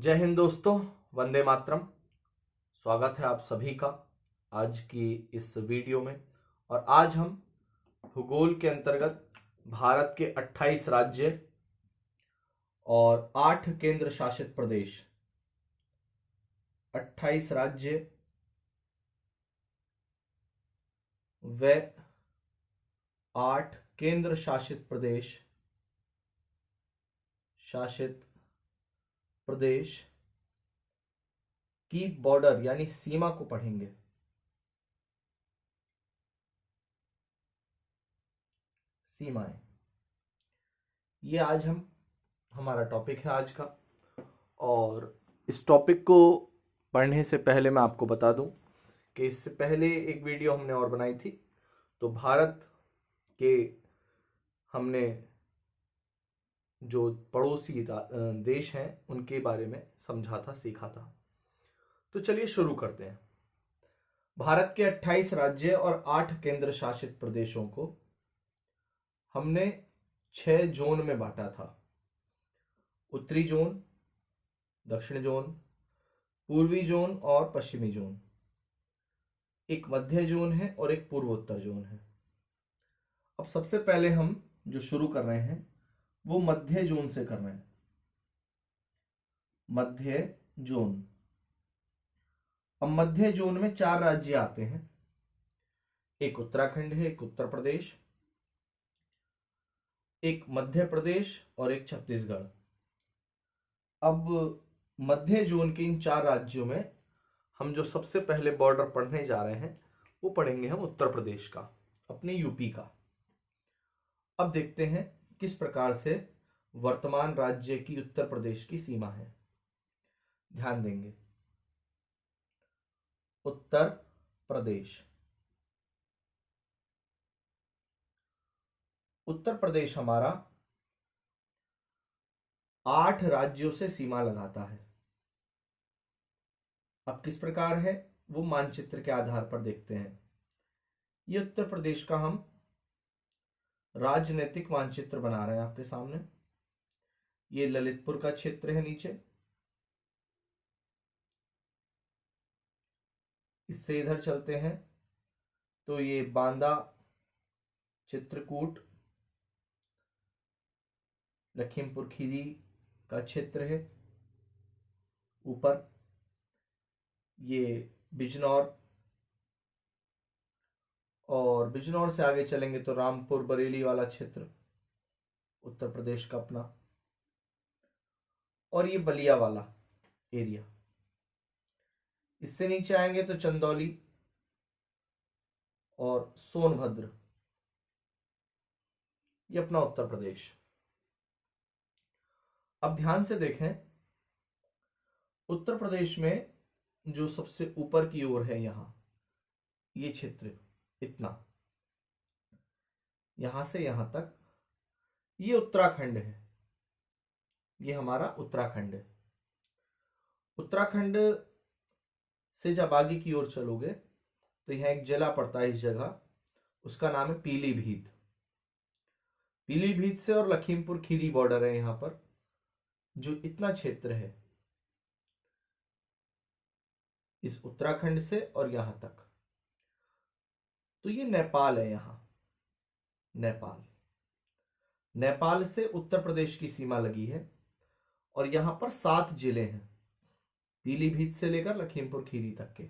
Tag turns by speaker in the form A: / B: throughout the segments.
A: जय हिंद दोस्तों, वंदे मातरम। स्वागत है आप सभी का आज की इस वीडियो में। और आज हम भूगोल के अंतर्गत भारत के 28 राज्य और 8 केंद्र शासित प्रदेश, 28 राज्य व 8 केंद्र शासित प्रदेश की बॉर्डर यानी सीमा को पढ़ेंगे। सीमाएं, ये आज हमारा टॉपिक है आज का। और इस टॉपिक को पढ़ने से पहले मैं आपको बता दूं कि इससे पहले एक वीडियो हमने और बनाई थी, तो भारत के हमने जो पड़ोसी देश हैं उनके बारे में समझा था, सीखा था। तो चलिए शुरू करते हैं। भारत के 28 राज्य और 8 केंद्र शासित प्रदेशों को हमने 6 जोन में बांटा था। उत्तरी जोन, दक्षिण जोन, पूर्वी जोन और पश्चिमी जोन। एक मध्य जोन है और एक पूर्वोत्तर जोन है। अब सबसे पहले हम जो शुरू कर रहे हैं वो मध्य जोन से कर रहे हैं। मध्य जोन। अब मध्य जोन में 4 राज्य आते हैं। एक उत्तराखंड है, एक उत्तर प्रदेश, एक मध्य प्रदेश और एक छत्तीसगढ़। अब मध्य जोन के इन 4 राज्यों में हम जो सबसे पहले बॉर्डर पढ़ने जा रहे हैं वो पढ़ेंगे हम उत्तर प्रदेश का, अपने यूपी का। अब देखते हैं किस प्रकार से वर्तमान राज्य की उत्तर प्रदेश की सीमा है। ध्यान देंगे। उत्तर प्रदेश। उत्तर प्रदेश हमारा 8 राज्यों से सीमा लगाता है। अब किस प्रकार है वो मानचित्र के आधार पर देखते हैं। ये उत्तर प्रदेश का हम राजनीतिक मानचित्र बना रहे हैं आपके सामने। ये ललितपुर का क्षेत्र है नीचे। इससे इधर चलते हैं तो ये बांदा, चित्रकूट, लखीमपुर खीरी का क्षेत्र है। ऊपर ये बिजनौर, और बिजनौर से आगे चलेंगे तो रामपुर बरेली वाला क्षेत्र उत्तर प्रदेश का अपना। और ये बलिया वाला एरिया। इससे नीचे आएंगे तो चंदौली और सोनभद्र, ये अपना उत्तर प्रदेश। अब ध्यान से देखें, उत्तर प्रदेश में जो सबसे ऊपर की ओर है यहां, ये क्षेत्र इतना, यहां से यहां तक, ये उत्तराखंड है। ये हमारा उत्तराखंड है। उत्तराखंड से जब आगे की ओर चलोगे तो यहां एक जिला पड़ता है इस जगह, उसका नाम है पीलीभीत। पीलीभीत से और लखीमपुर खीरी बॉर्डर है यहां पर, जो इतना क्षेत्र है इस उत्तराखंड से और यहां तक। तो ये नेपाल है। यहां नेपाल, नेपाल से उत्तर प्रदेश की सीमा लगी है। और यहां पर 7 जिले हैं, पीलीभीत से लेकर लखीमपुर खीरी तक के।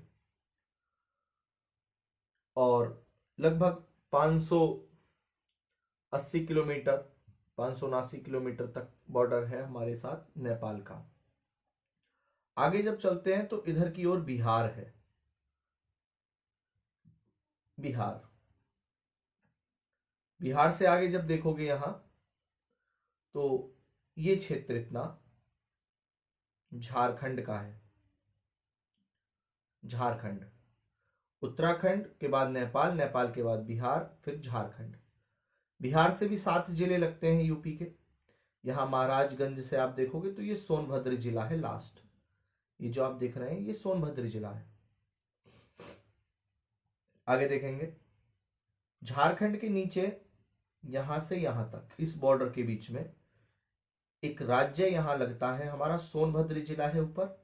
A: और लगभग 580 किलोमीटर, 579 किलोमीटर तक बॉर्डर है हमारे साथ नेपाल का। आगे जब चलते हैं तो इधर की ओर बिहार है। बिहार, बिहार से आगे जब देखोगे यहां तो ये क्षेत्र इतना झारखंड का है। झारखंड, उत्तराखंड के बाद नेपाल, नेपाल के बाद बिहार, फिर झारखंड। बिहार से भी 7 जिले लगते हैं यूपी के। यहां महाराजगंज से आप देखोगे तो ये सोनभद्र जिला है लास्ट। ये जो आप देख रहे हैं ये सोनभद्र जिला है। आगे देखेंगे, झारखंड के नीचे यहां से यहां तक इस बॉर्डर के बीच में एक राज्य यहां लगता है, हमारा सोनभद्र जिला है ऊपर,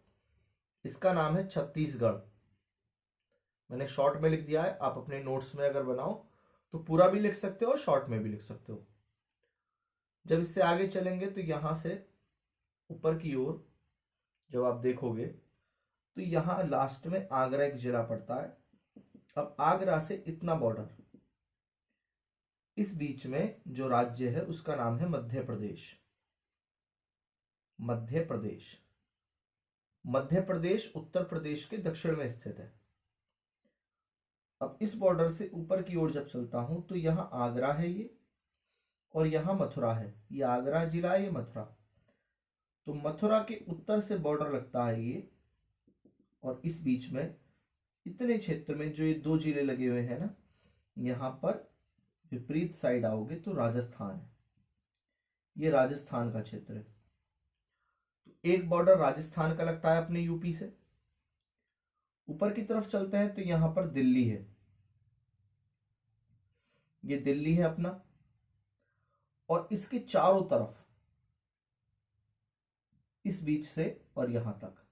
A: इसका नाम है छत्तीसगढ़। मैंने शॉर्ट में लिख दिया है, आप अपने नोट्स में अगर बनाओ तो पूरा भी लिख सकते हो, शॉर्ट में भी लिख सकते हो। जब इससे आगे चलेंगे तो यहां से ऊपर की ओर जब आप देखोगे तो यहां लास्ट में आगरा एक जिला पड़ता है। अब आगरा से इतना बॉर्डर, इस बीच में जो राज्य है उसका नाम है मध्य प्रदेश। मध्य प्रदेश, मध्य प्रदेश उत्तर प्रदेश के दक्षिण में स्थित है। अब इस बॉर्डर से ऊपर की ओर जब चलता हूं तो यहां आगरा है ये, और यहां मथुरा है। ये आगरा जिला, ये मथुरा। तो मथुरा के उत्तर से बॉर्डर लगता है ये, और इस बीच में इतने क्षेत्र में जो ये दो जिले लगे हुए हैं ना, यहां पर विपरीत साइड आओगे तो राजस्थान है। ये राजस्थान का क्षेत्र है। तो एक बॉर्डर राजस्थान का लगता है अपने यूपी से। ऊपर की तरफ चलते हैं तो यहां पर दिल्ली है, ये दिल्ली है अपना। और इसके चारों तरफ, इस बीच से और यहां तक,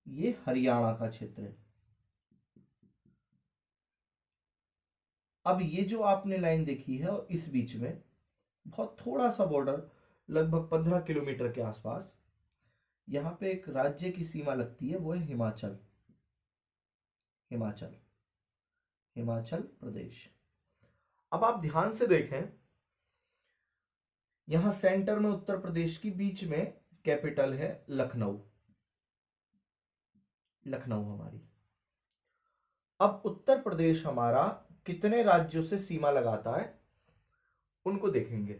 A: ये हरियाणा का क्षेत्र है। अब ये जो आपने लाइन देखी है और इस बीच में बहुत थोड़ा सा बॉर्डर, लगभग 15 किलोमीटर के आसपास, यहां पे एक राज्य की सीमा लगती है, वो है हिमाचल। हिमाचल, हिमाचल प्रदेश। अब आप ध्यान से देखें, यहां सेंटर में उत्तर प्रदेश की, बीच में कैपिटल है लखनऊ। लखनऊ हमारी। अब उत्तर प्रदेश हमारा कितने राज्यों से सीमा लगाता है उनको देखेंगे।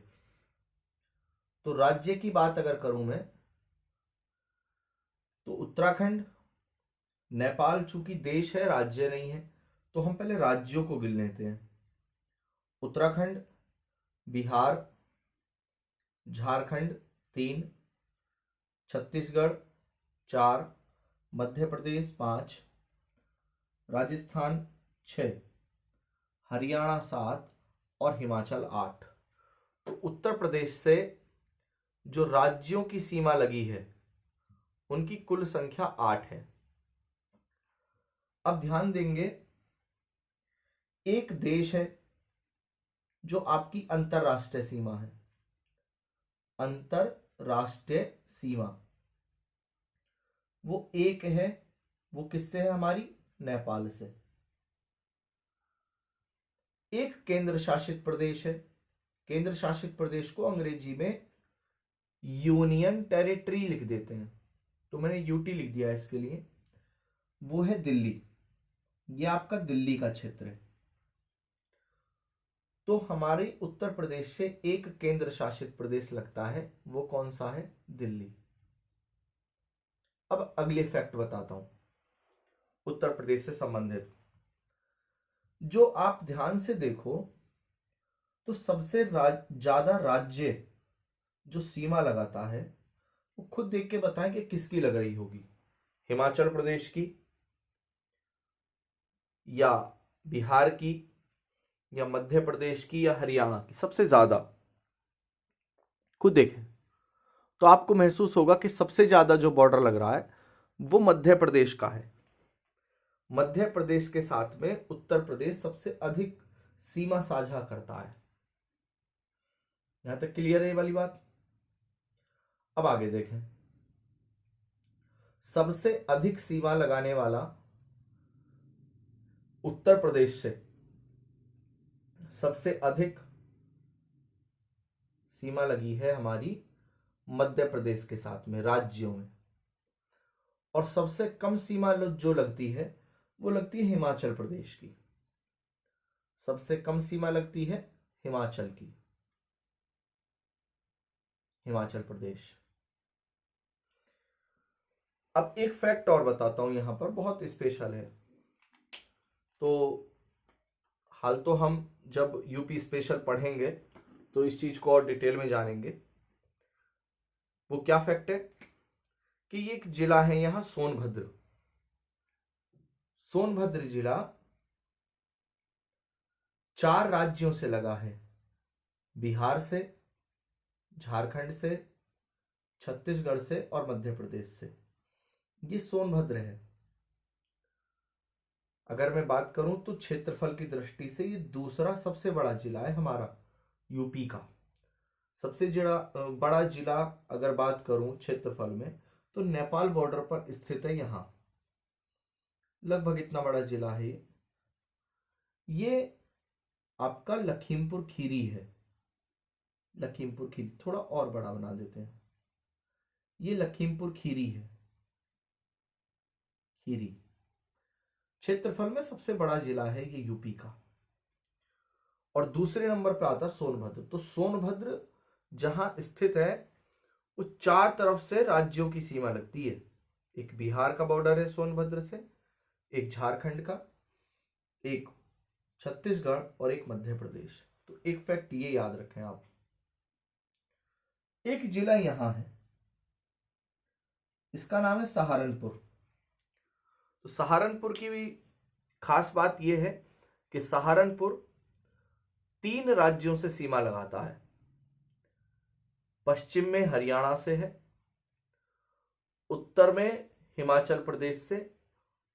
A: तो राज्य की बात अगर करूं मैं, तो उत्तराखंड, नेपाल चूंकि देश है राज्य नहीं है, तो हम पहले राज्यों को गिन लेते हैं। उत्तराखंड, बिहार, झारखंड 3, छत्तीसगढ़ 4, मध्य प्रदेश 5, राजस्थान 6, हरियाणा 7 और हिमाचल 8। तो उत्तर प्रदेश से जो राज्यों की सीमा लगी है उनकी कुल संख्या 8 है। अब ध्यान देंगे, एक देश है जो आपकी अंतरराष्ट्रीय सीमा है। अंतरराष्ट्रीय सीमा वो एक है, वो किससे है? हमारी नेपाल से। एक केंद्र शासित प्रदेश है। केंद्र शासित प्रदेश को अंग्रेजी में यूनियन टेरिटरी लिख देते हैं, तो मैंने यूटी लिख दिया है इसके लिए। वो है दिल्ली। ये आपका दिल्ली का क्षेत्र है। तो हमारे उत्तर प्रदेश से एक केंद्र शासित प्रदेश लगता है, वो कौन सा है? दिल्ली। अब अगले फैक्ट बताता हूं उत्तर प्रदेश से संबंधित। जो आप ध्यान से देखो तो सबसे ज्यादा राज्य जो सीमा लगाता है, वो खुद देख के बताएं कि किसकी लग रही होगी। हिमाचल प्रदेश की, या बिहार की, या मध्य प्रदेश की, या हरियाणा की? सबसे ज्यादा खुद देखें तो आपको महसूस होगा कि सबसे ज्यादा जो बॉर्डर लग रहा है वो मध्य प्रदेश का है। मध्य प्रदेश के साथ में उत्तर प्रदेश सबसे अधिक सीमा साझा करता है। यहां तक क्लियर है ये वाली बात? अब आगे देखें, सबसे अधिक सीमा लगाने वाला उत्तर प्रदेश से, सबसे अधिक सीमा लगी है हमारी मध्य प्रदेश के साथ में राज्यों में। और सबसे कम सीमा जो लगती है वो लगती है हिमाचल प्रदेश की। सबसे कम सीमा लगती है हिमाचल की, हिमाचल प्रदेश। अब एक फैक्ट और बताता हूं, यहां पर बहुत स्पेशल है। तो हाल तो हम जब यूपी स्पेशल पढ़ेंगे तो इस चीज को और डिटेल में जानेंगे। वो क्या फैक्ट है कि एक जिला है यहां सोनभद्र। सोनभद्र जिला 4 राज्यों से लगा है, बिहार से, झारखंड से, छत्तीसगढ़ से और मध्य प्रदेश से। ये सोनभद्र है। अगर मैं बात करूं तो क्षेत्रफल की दृष्टि से ये दूसरा सबसे बड़ा जिला है हमारा यूपी का। सबसे बड़ा जिला अगर बात करूं क्षेत्रफल में तो नेपाल बॉर्डर पर स्थित है। यहाँ लगभग इतना बड़ा जिला है ये आपका लखीमपुर खीरी है। लखीमपुर खीरी थोड़ा और बड़ा बना देते हैं, ये लखीमपुर खीरी है। खीरी क्षेत्रफल में सबसे बड़ा जिला है ये यूपी का। और दूसरे नंबर पे आता सोनभद्र। तो सोनभद्र जहां स्थित है वो चार तरफ से राज्यों की सीमा लगती है। एक बिहार का बॉर्डर है सोनभद्र से, एक झारखंड का, एक छत्तीसगढ़ और एक मध्य प्रदेश। तो एक फैक्ट ये याद रखें आप, एक जिला यहां है, इसका नाम है सहारनपुर। तो सहारनपुर की भी खास बात यह है कि सहारनपुर 3 राज्यों से सीमा लगाता है। पश्चिम में हरियाणा से है, उत्तर में हिमाचल प्रदेश से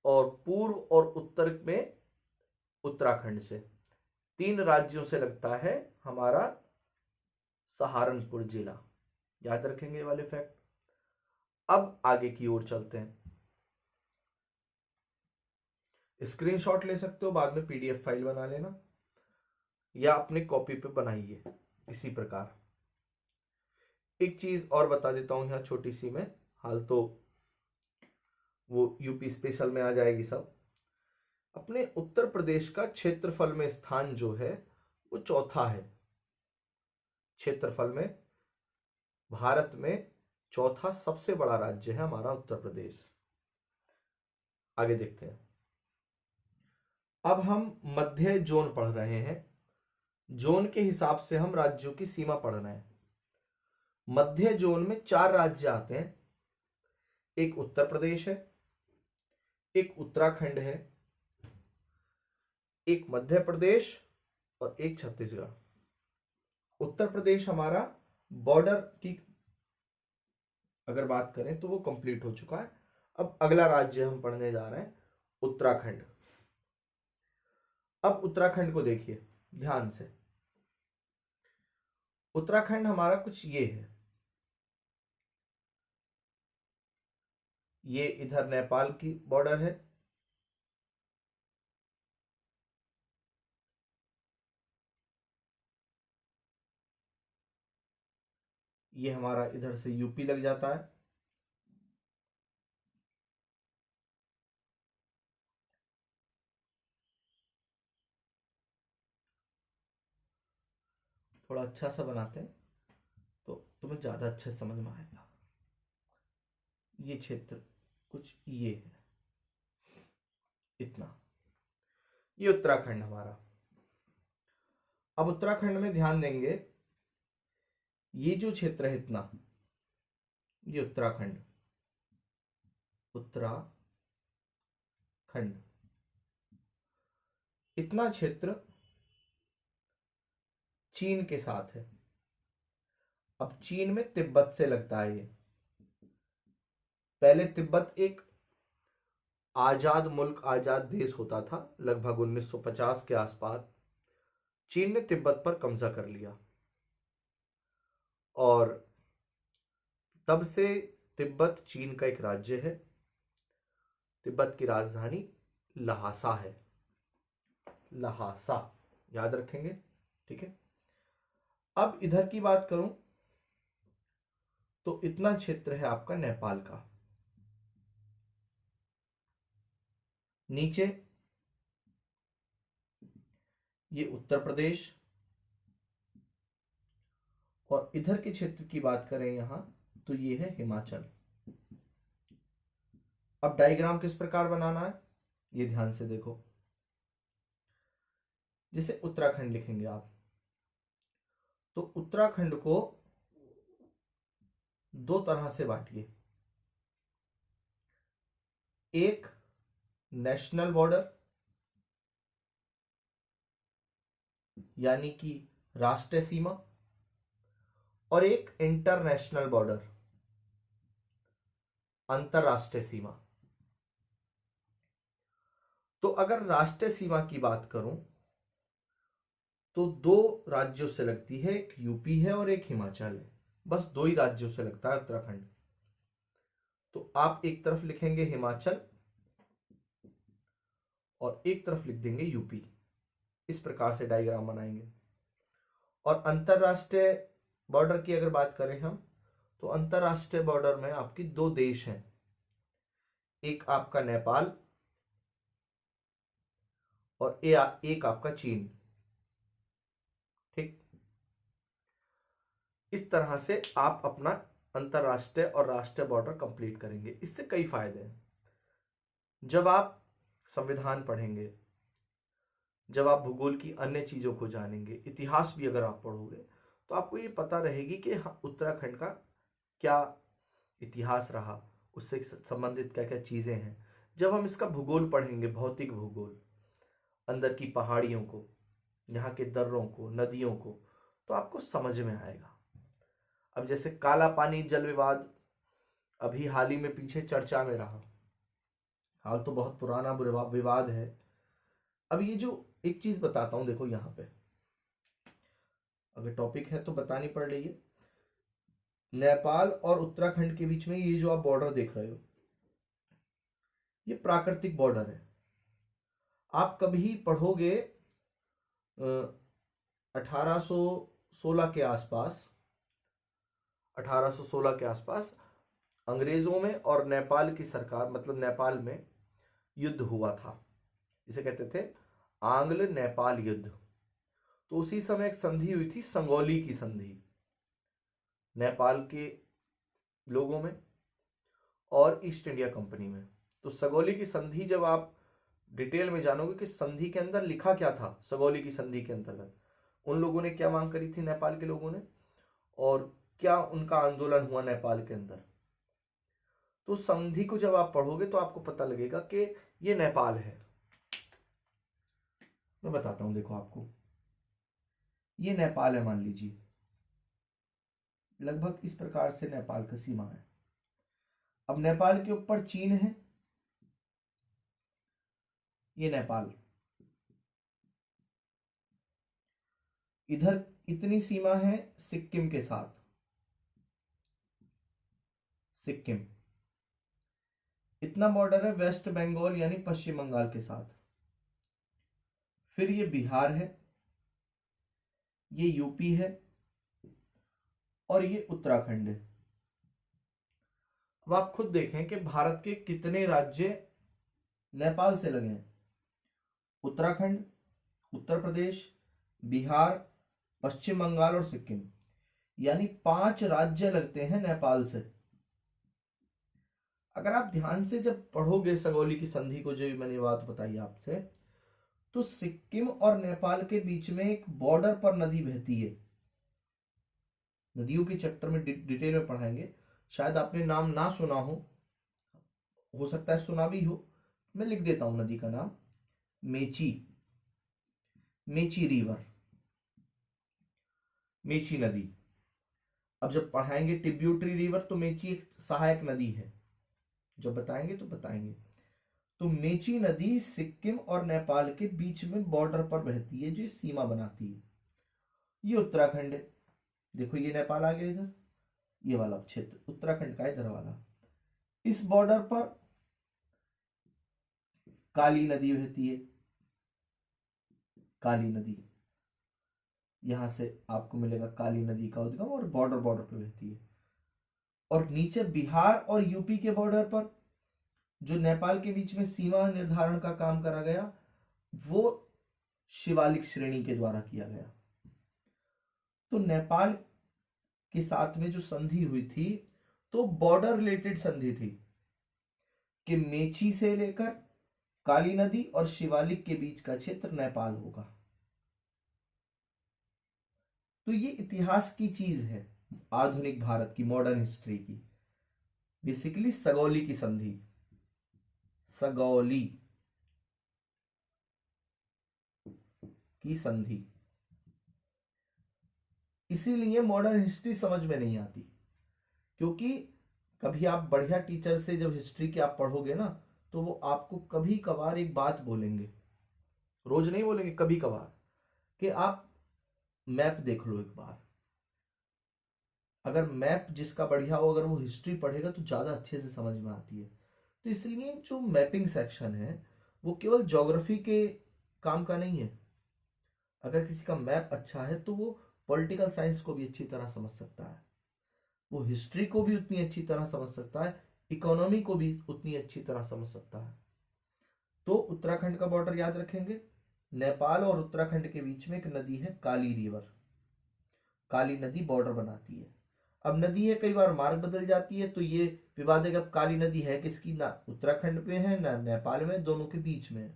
A: और पूर्व और उत्तर में उत्तराखंड से। 3 राज्यों से लगता है हमारा सहारनपुर जिला। याद रखेंगे ये वाले फैक्ट। अब आगे की ओर चलते हैं। स्क्रीनशॉट ले सकते हो, बाद में पीडीएफ फाइल बना लेना या अपने कॉपी पे बनाइए। इसी प्रकार एक चीज और बता देता हूं यहां छोटी सी में, हाल तो वो यूपी स्पेशल में आ जाएगी सब। अपने उत्तर प्रदेश का क्षेत्रफल में स्थान जो है वो चौथा है। क्षेत्रफल में भारत में चौथा सबसे बड़ा राज्य है हमारा उत्तर प्रदेश। आगे देखते हैं। अब हम मध्य जोन पढ़ रहे हैं। जोन के हिसाब से हम राज्यों की सीमा पढ़ रहे हैं। मध्य जोन में 4 राज्य आते हैं। एक उत्तर प्रदेश है, एक उत्तराखंड है, एक मध्य प्रदेश और एक छत्तीसगढ़। उत्तर प्रदेश हमारा बॉर्डर की अगर बात करें तो वो कंप्लीट हो चुका है। अब अगला राज्य हम पढ़ने जा रहे हैं उत्तराखंड। अब उत्तराखंड को देखिए ध्यान से। उत्तराखंड हमारा कुछ ये है, ये इधर नेपाल की बॉर्डर है, ये हमारा इधर से यूपी लग जाता है, थोड़ा अच्छा सा बनाते हैं तो तुम्हें ज्यादा अच्छे समझ में आएगा। ये क्षेत्र कुछ ये है, इतना, ये उत्तराखंड हमारा। अब उत्तराखंड में ध्यान देंगे, ये जो क्षेत्र है इतना, ये उत्तराखंड, उत्तराखंड इतना क्षेत्र चीन के साथ है। अब चीन में तिब्बत से लगता है ये। पहले तिब्बत एक आजाद मुल्क, आजाद देश होता था। लगभग 1950 के आसपास चीन ने तिब्बत पर कब्जा कर लिया और तब से तिब्बत चीन का एक राज्य है। तिब्बत की राजधानी लहासा है। लहासा याद रखेंगे, ठीक है। अब इधर की बात करूं तो इतना क्षेत्र है आपका नेपाल का। नीचे ये उत्तर प्रदेश और इधर के क्षेत्र की बात करें यहां तो ये है हिमाचल। अब डायग्राम किस प्रकार बनाना है ये ध्यान से देखो। जैसे उत्तराखंड लिखेंगे आप तो उत्तराखंड को 2 तरह से बांटिए। एक नेशनल बॉर्डर यानी कि राष्ट्रीय सीमा और एक इंटरनेशनल बॉर्डर अंतरराष्ट्रीय सीमा। तो अगर राष्ट्रीय सीमा की बात करूं तो दो राज्यों से लगती है, एक यूपी है और एक हिमाचल है। बस दो ही राज्यों से लगता है उत्तराखंड। तो आप एक तरफ लिखेंगे हिमाचल और एक तरफ लिख देंगे यूपी। इस प्रकार से डायग्राम बनाएंगे। और अंतरराष्ट्रीय बॉर्डर की अगर बात करें हम, तो अंतरराष्ट्रीय बॉर्डर में आपकी दो देश हैं, एक आपका नेपाल और एक आपका चीन। ठीक, इस तरह से आप अपना अंतरराष्ट्रीय और राष्ट्रीय बॉर्डर कंप्लीट करेंगे। इससे कई फायदे हैं। जब आप संविधान पढ़ेंगे, जब आप भूगोल की अन्य चीजों को जानेंगे, इतिहास भी अगर आप पढ़ोगे, तो आपको ये पता रहेगी कि उत्तराखंड का क्या इतिहास रहा, उससे संबंधित क्या क्या चीजें हैं। जब हम इसका भूगोल पढ़ेंगे, भौतिक भूगोल, अंदर की पहाड़ियों को, यहाँ के दर्रों को, नदियों को, तो आपको समझ में आएगा। अब जैसे काला पानी जल विवाद अभी हाल ही में पीछे चर्चा में रहा, हाल तो बहुत पुराना विवाद है। अब ये जो एक चीज बताता हूं, देखो यहां पे अगर टॉपिक है तो बतानी पड़ रही है। नेपाल और उत्तराखंड के बीच में ये जो आप बॉर्डर देख रहे हो, ये प्राकृतिक बॉर्डर है। आप कभी पढ़ोगे 1816 के आसपास, 1816 के आसपास अंग्रेजों में और नेपाल की सरकार, मतलब नेपाल में युद्ध हुआ था, इसे कहते थे आंग्ल नेपाल युद्ध। तो उसी समय एक संधि हुई थी, संगौली की संधि, नेपाल के लोगों में और ईस्ट इंडिया कंपनी में। तो सगौली की संधि जब आप डिटेल में जानोगे कि संधि के अंदर लिखा क्या था, सगौली की संधि के अंतर्गत उन लोगों ने क्या मांग करी थी, नेपाल के लोगों ने, और क्या उनका आंदोलन हुआ नेपाल के अंदर। तो संधि को जब आप पढ़ोगे तो आपको पता लगेगा कि ये नेपाल है। मैं बताता हूं, देखो आपको, ये नेपाल है मान लीजिए, लगभग इस प्रकार से नेपाल का सीमा है। अब नेपाल के ऊपर चीन है, ये नेपाल, इधर इतनी सीमा है सिक्किम के साथ, सिक्किम, इतना बॉर्डर है वेस्ट बंगाल यानी पश्चिम बंगाल के साथ। फिर ये बिहार है, ये यूपी है और ये उत्तराखंड है। अब आप खुद देखें कि भारत के कितने राज्य नेपाल से लगे हैं। उत्तराखंड, उत्तर प्रदेश, बिहार, पश्चिम बंगाल और सिक्किम, यानी 5 राज्य लगते हैं नेपाल से। अगर आप ध्यान से जब पढ़ोगे सगौली की संधि को, जो मैंने बात बताई आपसे, तो सिक्किम और नेपाल के बीच में एक बॉर्डर पर नदी बहती है। नदियों के चैप्टर में डिटेल में पढ़ाएंगे, शायद आपने नाम ना सुना हो सकता है सुना भी हो। मैं लिख देता हूं नदी का नाम, मेची, मेची रिवर, मेची नदी। अब जब पढ़ाएंगे ट्रिब्यूटरी रिवर, तो मेची एक सहायक नदी है, जब बताएंगे तो बताएंगे। तो मेची नदी सिक्किम और नेपाल के बीच में बॉर्डर पर बहती है, जो सीमा बनाती है। ये उत्तराखंड है, देखो ये नेपाल आ गया इधर, ये वाला क्षेत्र उत्तराखंड का इधर वाला। इस बॉर्डर पर काली नदी बहती है, काली नदी, यहां से आपको मिलेगा काली नदी का उद्गम, और बॉर्डर बॉर्डर पे बहती है। और नीचे बिहार और यूपी के बॉर्डर पर जो नेपाल के बीच में सीमा निर्धारण का काम करा गया, वो शिवालिक श्रेणी के द्वारा किया गया। तो नेपाल के साथ में जो संधि हुई थी, तो बॉर्डर रिलेटेड संधि थी कि मेची से लेकर काली नदी और शिवालिक के बीच का क्षेत्र नेपाल होगा। तो ये इतिहास की चीज है, आधुनिक भारत की, मॉडर्न हिस्ट्री की, बेसिकली सगौली की संधि, सगौली की संधि। इसीलिए मॉडर्न हिस्ट्री समझ में नहीं आती, क्योंकि कभी आप बढ़िया टीचर से जब हिस्ट्री की आप पढ़ोगे ना, तो वो आपको कभी कभार एक बात बोलेंगे, रोज नहीं बोलेंगे, कभी कभार, कि आप मैप देख लो एक बार। अगर मैप जिसका बढ़िया हो, अगर वो हिस्ट्री पढ़ेगा तो ज़्यादा अच्छे से समझ में आती है। तो इसलिए जो मैपिंग सेक्शन है वो केवल ज्योग्राफी के काम का नहीं है। अगर किसी का मैप अच्छा है तो वो पॉलिटिकल साइंस को भी अच्छी तरह समझ सकता है, वो हिस्ट्री को भी उतनी अच्छी तरह समझ सकता है, इकोनॉमी को भी उतनी अच्छी तरह समझ सकता है। तो उत्तराखंड का बॉर्डर याद रखेंगे, नेपाल और उत्तराखंड के बीच में एक नदी है काली रिवर, काली नदी बॉर्डर बनाती है। अब नदी है, कई बार मार्ग बदल जाती है, तो ये विवाद है कि अब काली नदी है किसकी, ना उत्तराखंड में है ना नेपाल में, दोनों के बीच में है।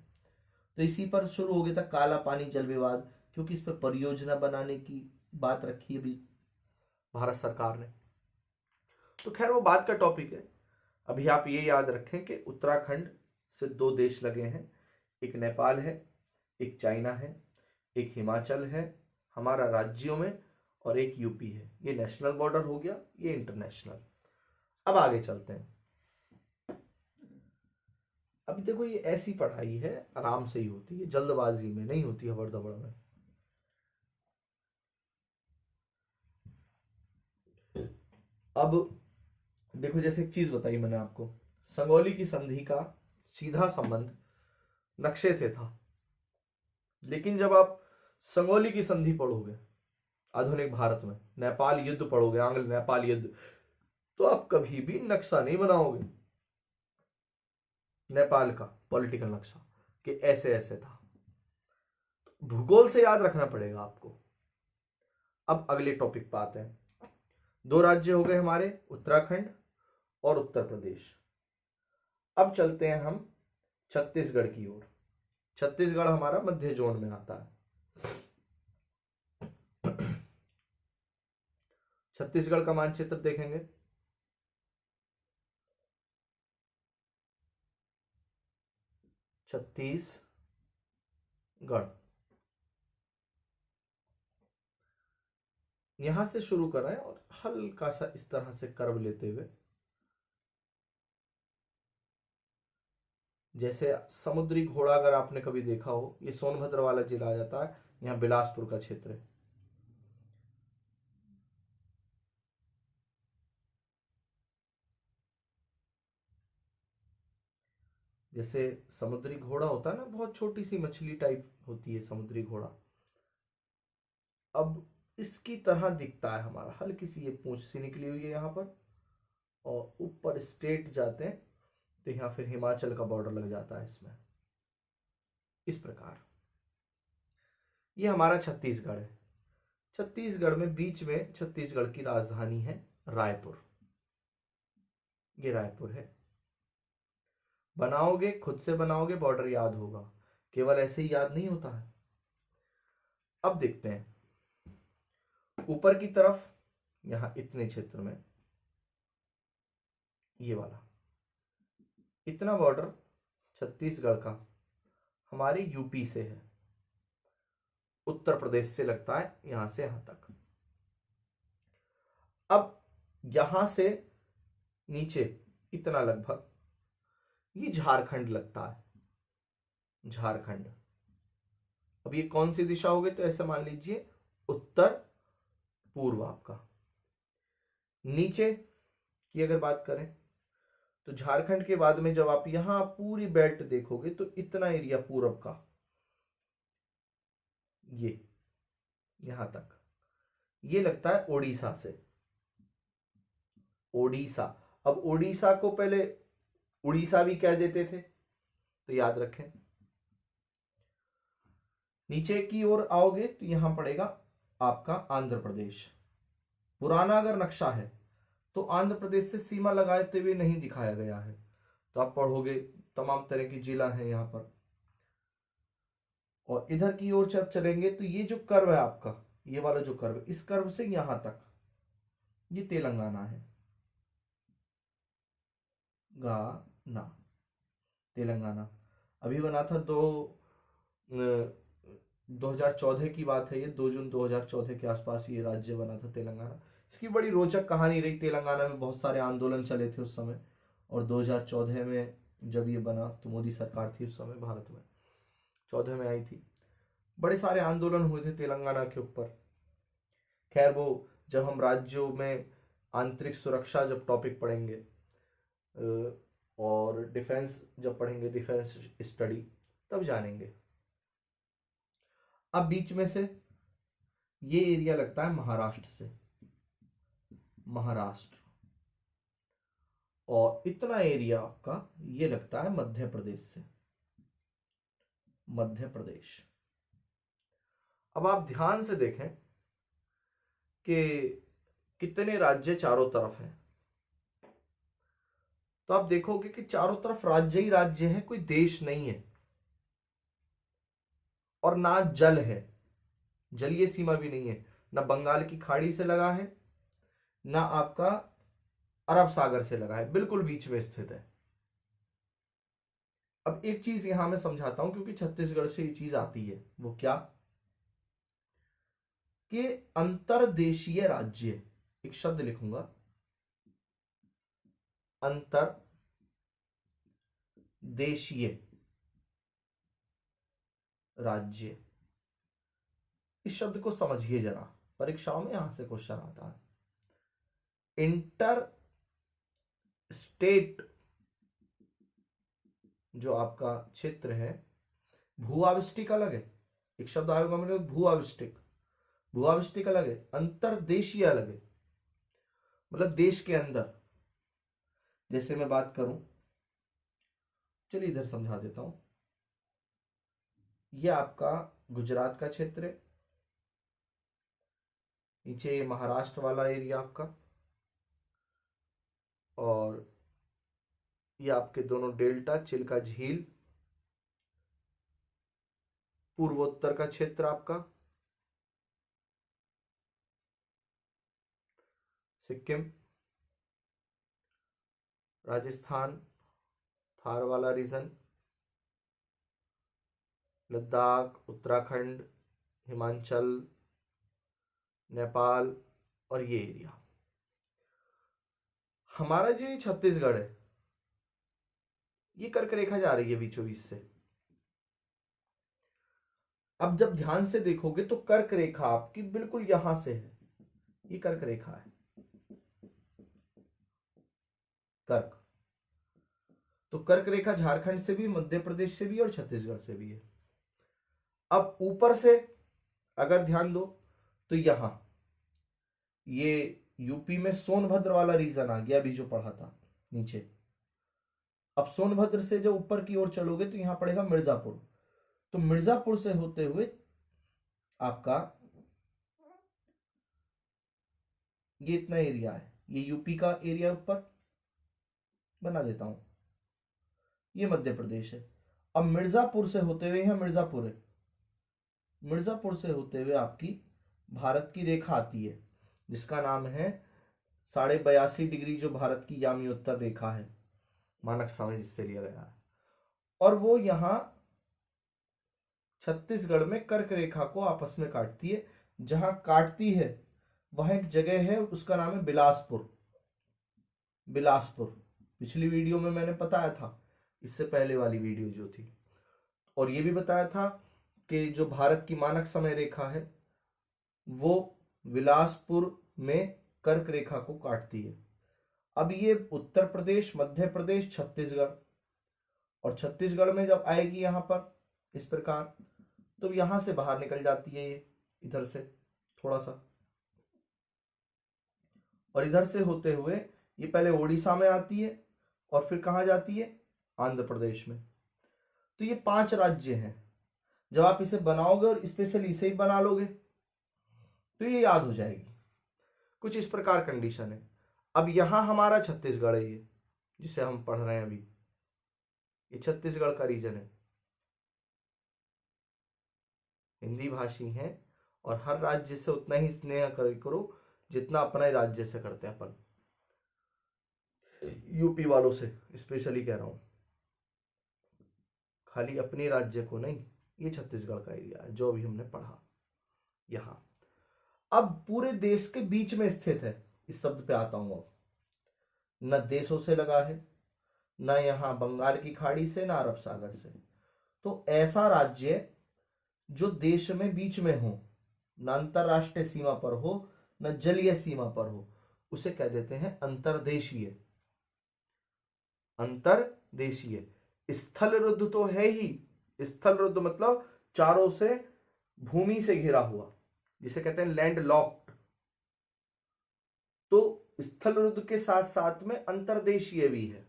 A: तो इसी पर शुरू हो गया था काला पानी जल विवाद, क्योंकि इस पर परियोजना बनाने की बात रखी है अभी भारत सरकार ने। तो खैर वो बात का टॉपिक है। अभी आप ये याद रखें कि उत्तराखंड से दो देश लगे हैं, एक नेपाल है, एक चाइना है, एक हिमाचल है हमारा राज्यों में, और एक यूपी है। ये नेशनल बॉर्डर हो गया, ये इंटरनेशनल। अब आगे चलते हैं। अभी देखो ये ऐसी पढ़ाई है, आराम से ही होती है, जल्दबाजी में नहीं होती, हबड़ दबड़ में। अब देखो, जैसे एक चीज बताई मैंने आपको, संगोली की संधि का सीधा संबंध नक्शे से था, लेकिन जब आप संगोली की संधि पढ़ोगे आधुनिक भारत में, नेपाल युद्ध पढ़ोगे, आंग्ल नेपाल युद्ध, तो आप कभी भी नक्शा नहीं बनाओगे नेपाल का पॉलिटिकल नक्शा कि ऐसे ऐसे था। भूगोल से याद रखना पड़ेगा आपको। अब अगले टॉपिक पे आते हैं। दो राज्य हो गए हमारे, उत्तराखंड और उत्तर प्रदेश। अब चलते हैं हम छत्तीसगढ़ की ओर। छत्तीसगढ़ हमारा मध्य जोन में आता है। छत्तीसगढ़ का मानचित्र देखेंगे, छत्तीसगढ़ यहां से शुरू कर रहे हैं और हल्का सा इस तरह से कर्व लेते हुए, जैसे समुद्री घोड़ा अगर आपने कभी देखा हो, ये सोनभद्र वाला जिला आ जाता है, यहाँ बिलासपुर का क्षेत्र है। जैसे समुद्री घोड़ा होता है ना, बहुत छोटी सी मछली टाइप होती है समुद्री घोड़ा, अब इसकी तरह दिखता है हमारा, हल्की सी ये पूंछ सी निकली हुई है यहाँ पर, और ऊपर स्टेट जाते हैं तो यहाँ फिर हिमाचल का बॉर्डर लग जाता है इसमें, इस प्रकार। ये हमारा छत्तीसगढ़ है। छत्तीसगढ़ में बीच में छत्तीसगढ़ की राजधानी है रायपुर, ये रायपुर है। बनाओगे, खुद से बनाओगे, बॉर्डर याद होगा, केवल ऐसे ही याद नहीं होता है। अब देखते हैं ऊपर की तरफ, यहां इतने क्षेत्र में ये वाला इतना बॉर्डर छत्तीसगढ़ का हमारे यूपी से है, उत्तर प्रदेश से लगता है यहां से यहां तक। अब यहां से नीचे इतना लगभग ये झारखंड लगता है, झारखंड। अब ये कौन सी दिशा हो गई, तो ऐसे मान लीजिए उत्तर पूर्व आपका। नीचे की अगर बात करें तो झारखंड के बाद में जब आप यहां पूरी बेल्ट देखोगे तो इतना एरिया पूरब का, ये यहां तक, ये लगता है ओडिशा से, ओडिशा। अब ओडिशा को पहले उड़ीसा भी कह देते थे, तो याद रखें। नीचे की ओर आओगे तो यहां पड़ेगा आपका आंध्र प्रदेश। पुराना अगर नक्शा है तो आंध्र प्रदेश से सीमा लगाते हुए नहीं दिखाया गया है, तो आप पढ़ोगे तमाम तरह की जिला है यहां पर। और इधर की ओर जब चलेंगे तो ये जो कर्व है आपका, ये वाला जो कर्व, इस कर्व से यहां तक ये तेलंगाना है, गाना, तेलंगाना। अभी बना था 2014 की बात है, ये 2 जून 2014 के आसपास ये राज्य बना था तेलंगाना। इसकी बड़ी रोचक कहानी रही। तेलंगाना में बहुत सारे आंदोलन चले थे उस समय, और 2014 में जब ये बना तो मोदी सरकार थी उस समय भारत में, 14 में आई थी। बड़े सारे आंदोलन हुए थे तेलंगाना के ऊपर। खैर वो जब हम राज्यों में आंतरिक सुरक्षा जब टॉपिक पढ़ेंगे और डिफेंस जब पढ़ेंगे, डिफेंस स्टडी, तब जानेंगे। अब बीच में से ये एरिया लगता है महाराष्ट्र से, महाराष्ट्र, और इतना एरिया आपका ये लगता है मध्य प्रदेश से, मध्य प्रदेश। अब आप ध्यान से देखें कि कितने राज्य चारों तरफ हैं, तो आप देखोगे कि चारों तरफ राज्य ही राज्य है, कोई देश नहीं है। और ना जल है, जलीय सीमा भी नहीं है, ना बंगाल की खाड़ी से लगा है, ना आपका अरब सागर से लगा है, बिल्कुल बीच में स्थित है। अब एक चीज यहां मैं समझाता हूं, क्योंकि छत्तीसगढ़ से ये चीज आती है। वो क्या कि अंतरदेशीय राज्य, एक शब्द लिखूंगा, अंतरदेशीय राज्य। इस शब्द को समझिए जरा, परीक्षाओं में यहां से क्वेश्चन आता है। इंटर स्टेट जो आपका क्षेत्र है, भू आवष्टिक अलग है, एक शब्द आएगा मेरे, भू आवष्टिक, भू आवष्टिक अलग है, अंतरदेशीय अलग है, मतलब देश के अंदर। जैसे मैं बात करूं, चलिए इधर समझा देता हूं। ये आपका गुजरात का क्षेत्र है, नीचे ये महाराष्ट्र वाला एरिया आपका, और ये आपके दोनों डेल्टा, चिल्का झील, पूर्वोत्तर का क्षेत्र आपका, सिक्किम, राजस्थान, थार वाला रीजन, लद्दाख, उत्तराखंड, हिमाचल, नेपाल, और ये एरिया। हमारा जो ये छत्तीसगढ़ है, ये कर्क रेखा जा रही है बीचों बीच से। अब जब ध्यान से देखोगे तो कर्क रेखा आपकी बिल्कुल यहां से है, ये कर्क रेखा है, कर्क। तो कर्क रेखा झारखंड से भी, मध्य प्रदेश से भी और छत्तीसगढ़ से भी है। अब ऊपर से अगर ध्यान दो तो यहां ये यूपी में सोनभद्र वाला रीजन आ गया, अभी जो पढ़ा था नीचे। अब सोनभद्र से जब ऊपर की ओर चलोगे तो यहां पड़ेगा मिर्जापुर। तो मिर्जापुर से होते हुए आपका ये इतना एरिया है, ये यूपी का एरिया ऊपर बना देता हूं, ये मध्य प्रदेश है। अब मिर्जापुर से होते हुए, यहां मिर्जापुर है, मिर्जापुर से होते हुए आपकी भारत की रेखा आती है, जिसका नाम है 82.5 डिग्री, जो भारत की यामी उत्तर रेखा है, मानक समय जिससे लिया गया है। और वो यहां छत्तीसगढ़ में कर्क रेखा को आपस में काटती है। जहां काटती है वह एक जगह है, उसका नाम है बिलासपुर, बिलासपुर। पिछली वीडियो में मैंने बताया था, इससे पहले वाली वीडियो जो थी, और ये भी बताया था कि जो भारत की मानक समय रेखा है वो बिलासपुर में कर्क रेखा को काटती है। अब ये उत्तर प्रदेश, मध्य प्रदेश, छत्तीसगढ़, और छत्तीसगढ़ में जब आएगी यहां पर इस प्रकार, तो यहां से बाहर निकल जाती है ये इधर से थोड़ा सा, और इधर से होते हुए ये पहले उड़ीसा में आती है और फिर कहां जाती है, आंध्र प्रदेश में। तो ये 5 राज्य हैं। जब आप इसे बनाओगे और स्पेशली इसे ही बना लोगे तो ये याद हो जाएगी। कुछ इस प्रकार कंडीशन है। अब यहां हमारा छत्तीसगढ़ है, ये जिसे हम पढ़ रहे हैं अभी, ये छत्तीसगढ़ का रीजन है, हिंदी भाषी हैं, और हर राज्य से उतना ही स्नेह करो जितना अपना ही राज्य से करते हैं अपन। यूपी वालों से स्पेशली कह रहा हूं, खाली अपने राज्य को नहीं। ये छत्तीसगढ़ का एरिया है जो अभी हमने पढ़ा यहां। अब पूरे देश के बीच में स्थित है। इस शब्द पे आता हूं। अब न देशों से लगा है, न यहां बंगाल की खाड़ी से, न अरब सागर से। तो ऐसा राज्य जो देश में बीच में हो, न अंतरराष्ट्रीय सीमा पर हो, न जलीय सीमा पर हो, उसे कह देते हैं अंतर्देशीय। अंतर्देशीय। स्थल रुद्ध तो है ही। स्थल रुद्ध मतलब चारों से भूमि से घिरा हुआ, जिसे कहते हैं लैंड लॉक्ड। तो स्थल रुद्ध के साथ साथ में अंतर्देशीय भी है।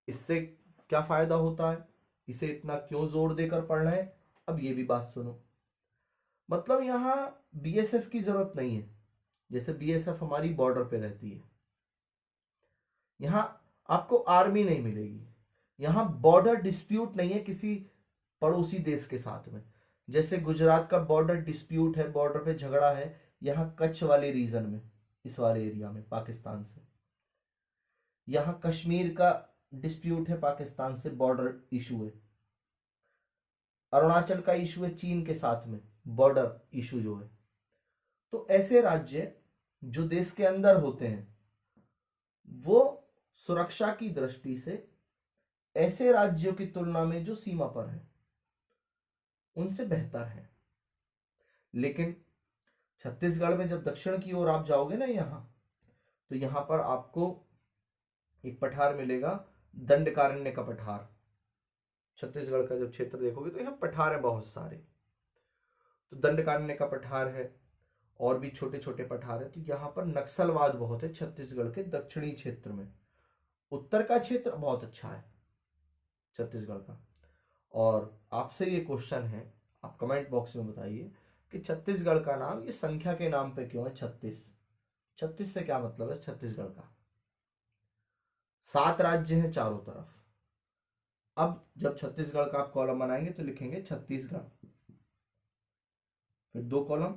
A: इससे क्या फायदा होता है, इसे इतना क्यों जोर देकर पढ़ रहे हैं, अब ये भी बात सुनो। मतलब यहां बीएसएफ की जरूरत नहीं है, जैसे बीएसएफ हमारी बॉर्डर पे रहती है। यहां आपको आर्मी नहीं मिलेगी। यहां बॉर्डर डिस्प्यूट नहीं है किसी पड़ोसी देश के साथ में। जैसे गुजरात का बॉर्डर डिस्प्यूट है, बॉर्डर पे झगड़ा है यहां कच्छ वाले रीजन में, इस वाले एरिया में पाकिस्तान से। यहां कश्मीर का डिस्प्यूट है पाकिस्तान से, बॉर्डर इशू है। अरुणाचल का इशू है चीन के साथ में, बॉर्डर इशू जो है। तो ऐसे राज्य जो देश के अंदर होते हैं वो सुरक्षा की दृष्टि से ऐसे राज्यों की तुलना में जो सीमा पर है उनसे बेहतर है। लेकिन छत्तीसगढ़ में जब दक्षिण की ओर आप जाओगे ना यहां, तो यहां पर आपको एक पठार मिलेगा, दंडकारण्य का पठार। छत्तीसगढ़ का जब क्षेत्र देखोगे तो यहाँ पठार है बहुत सारे। तो दंडकारण्य का पठार है और भी छोटे छोटे पठार है। तो यहाँ पर नक्सलवाद बहुत है छत्तीसगढ़ के दक्षिणी क्षेत्र में। उत्तर का क्षेत्र बहुत अच्छा है छत्तीसगढ़ का। और आपसे ये क्वेश्चन है, आप कमेंट बॉक्स में बताइए कि छत्तीसगढ़ का नाम ये संख्या के नाम पे क्यों है 36? 36 से क्या मतलब है छत्तीसगढ़ का? 7 राज्य हैं चारों तरफ। अब जब छत्तीसगढ़ का आप कॉलम बनाएंगे तो लिखेंगे छत्तीसगढ़, फिर 2 कॉलम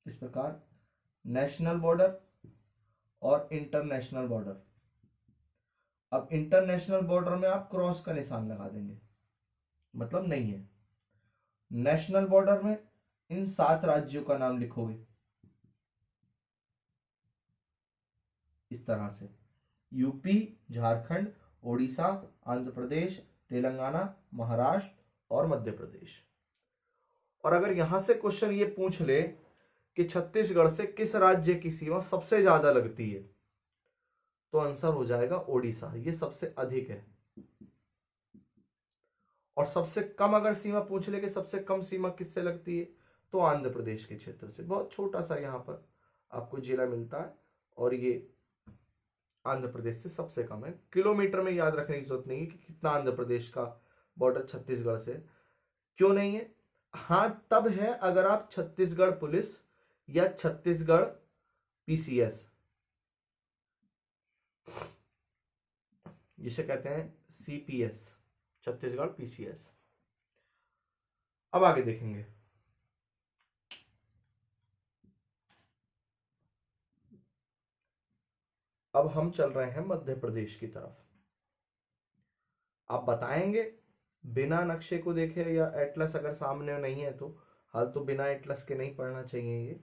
A: इस प्रकार, नेशनल बॉर्डर और इंटरनेशनल बॉर्डर। अब इंटरनेशनल बॉर्डर में आप क्रॉस का निशान लगा देंगे, मतलब नहीं है। नेशनल बॉर्डर में इन 7 राज्यों का नाम लिखोगे इस तरह से, यूपी, झारखंड, ओडिशा, आंध्र प्रदेश, तेलंगाना, महाराष्ट्र और मध्य प्रदेश। और अगर यहां से क्वेश्चन ये पूछ ले कि छत्तीसगढ़ से किस राज्य की सीमा सबसे ज्यादा लगती है, तो आंसर हो जाएगा ओडिशा, ये सबसे अधिक है। और सबसे कम अगर सीमा पूछ ले कि सबसे कम सीमा किससे लगती है, तो आंध्र प्रदेश के क्षेत्र से। बहुत छोटा सा यहां पर आपको जिला मिलता है और ये आंध्र प्रदेश से सबसे कम है। किलोमीटर में याद रखने की जरूरत नहीं है कि कितना आंध्र प्रदेश का बॉर्डर छत्तीसगढ़ से। क्यों नहीं है? हाँ तब है अगर आप छत्तीसगढ़ पुलिस या छत्तीसगढ़ पीसीएस, जिसे कहते हैं सीपीएस, छत्तीसगढ़ पीसीएस। अब आगे देखेंगे। अब हम चल रहे हैं मध्य प्रदेश की तरफ। आप बताएंगे बिना नक्शे को देखे, या एटलस अगर सामने नहीं है तो, हाल तो बिना एटलस के नहीं पढ़ना चाहिए। ये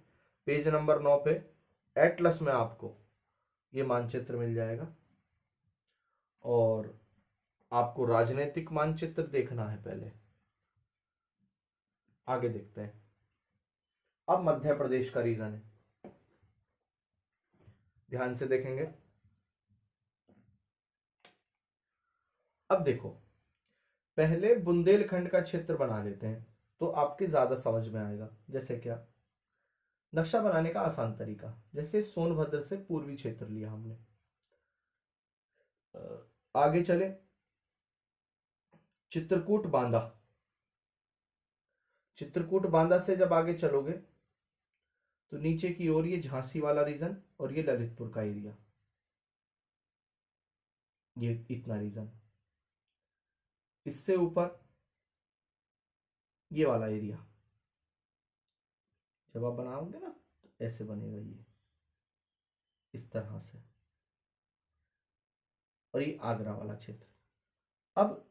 A: पेज नंबर 9 पे एटलस में आपको ये मानचित्र मिल जाएगा। और आपको राजनीतिक मानचित्र देखना है पहले। आगे देखते हैं। अब मध्य प्रदेश का रीजन है, ध्यान से देखेंगे। अब देखो, पहले बुंदेलखंड का क्षेत्र बना लेते हैं तो आपके ज्यादा समझ में आएगा। जैसे क्या, नक्शा बनाने का आसान तरीका, जैसे सोनभद्र से पूर्वी क्षेत्र लिया हमने। आगे चले, चित्रकूट बांदा। चित्रकूट बांदा से जब आगे चलोगे तो नीचे की ओर ये झांसी वाला रीजन और ये ललितपुर का एरिया, ये इतना रीजन। इससे ऊपर ये वाला एरिया जब आप बनाओगे ना तो ऐसे बनेगा, ये इस तरह से। और ये आगरा वाला क्षेत्र। अब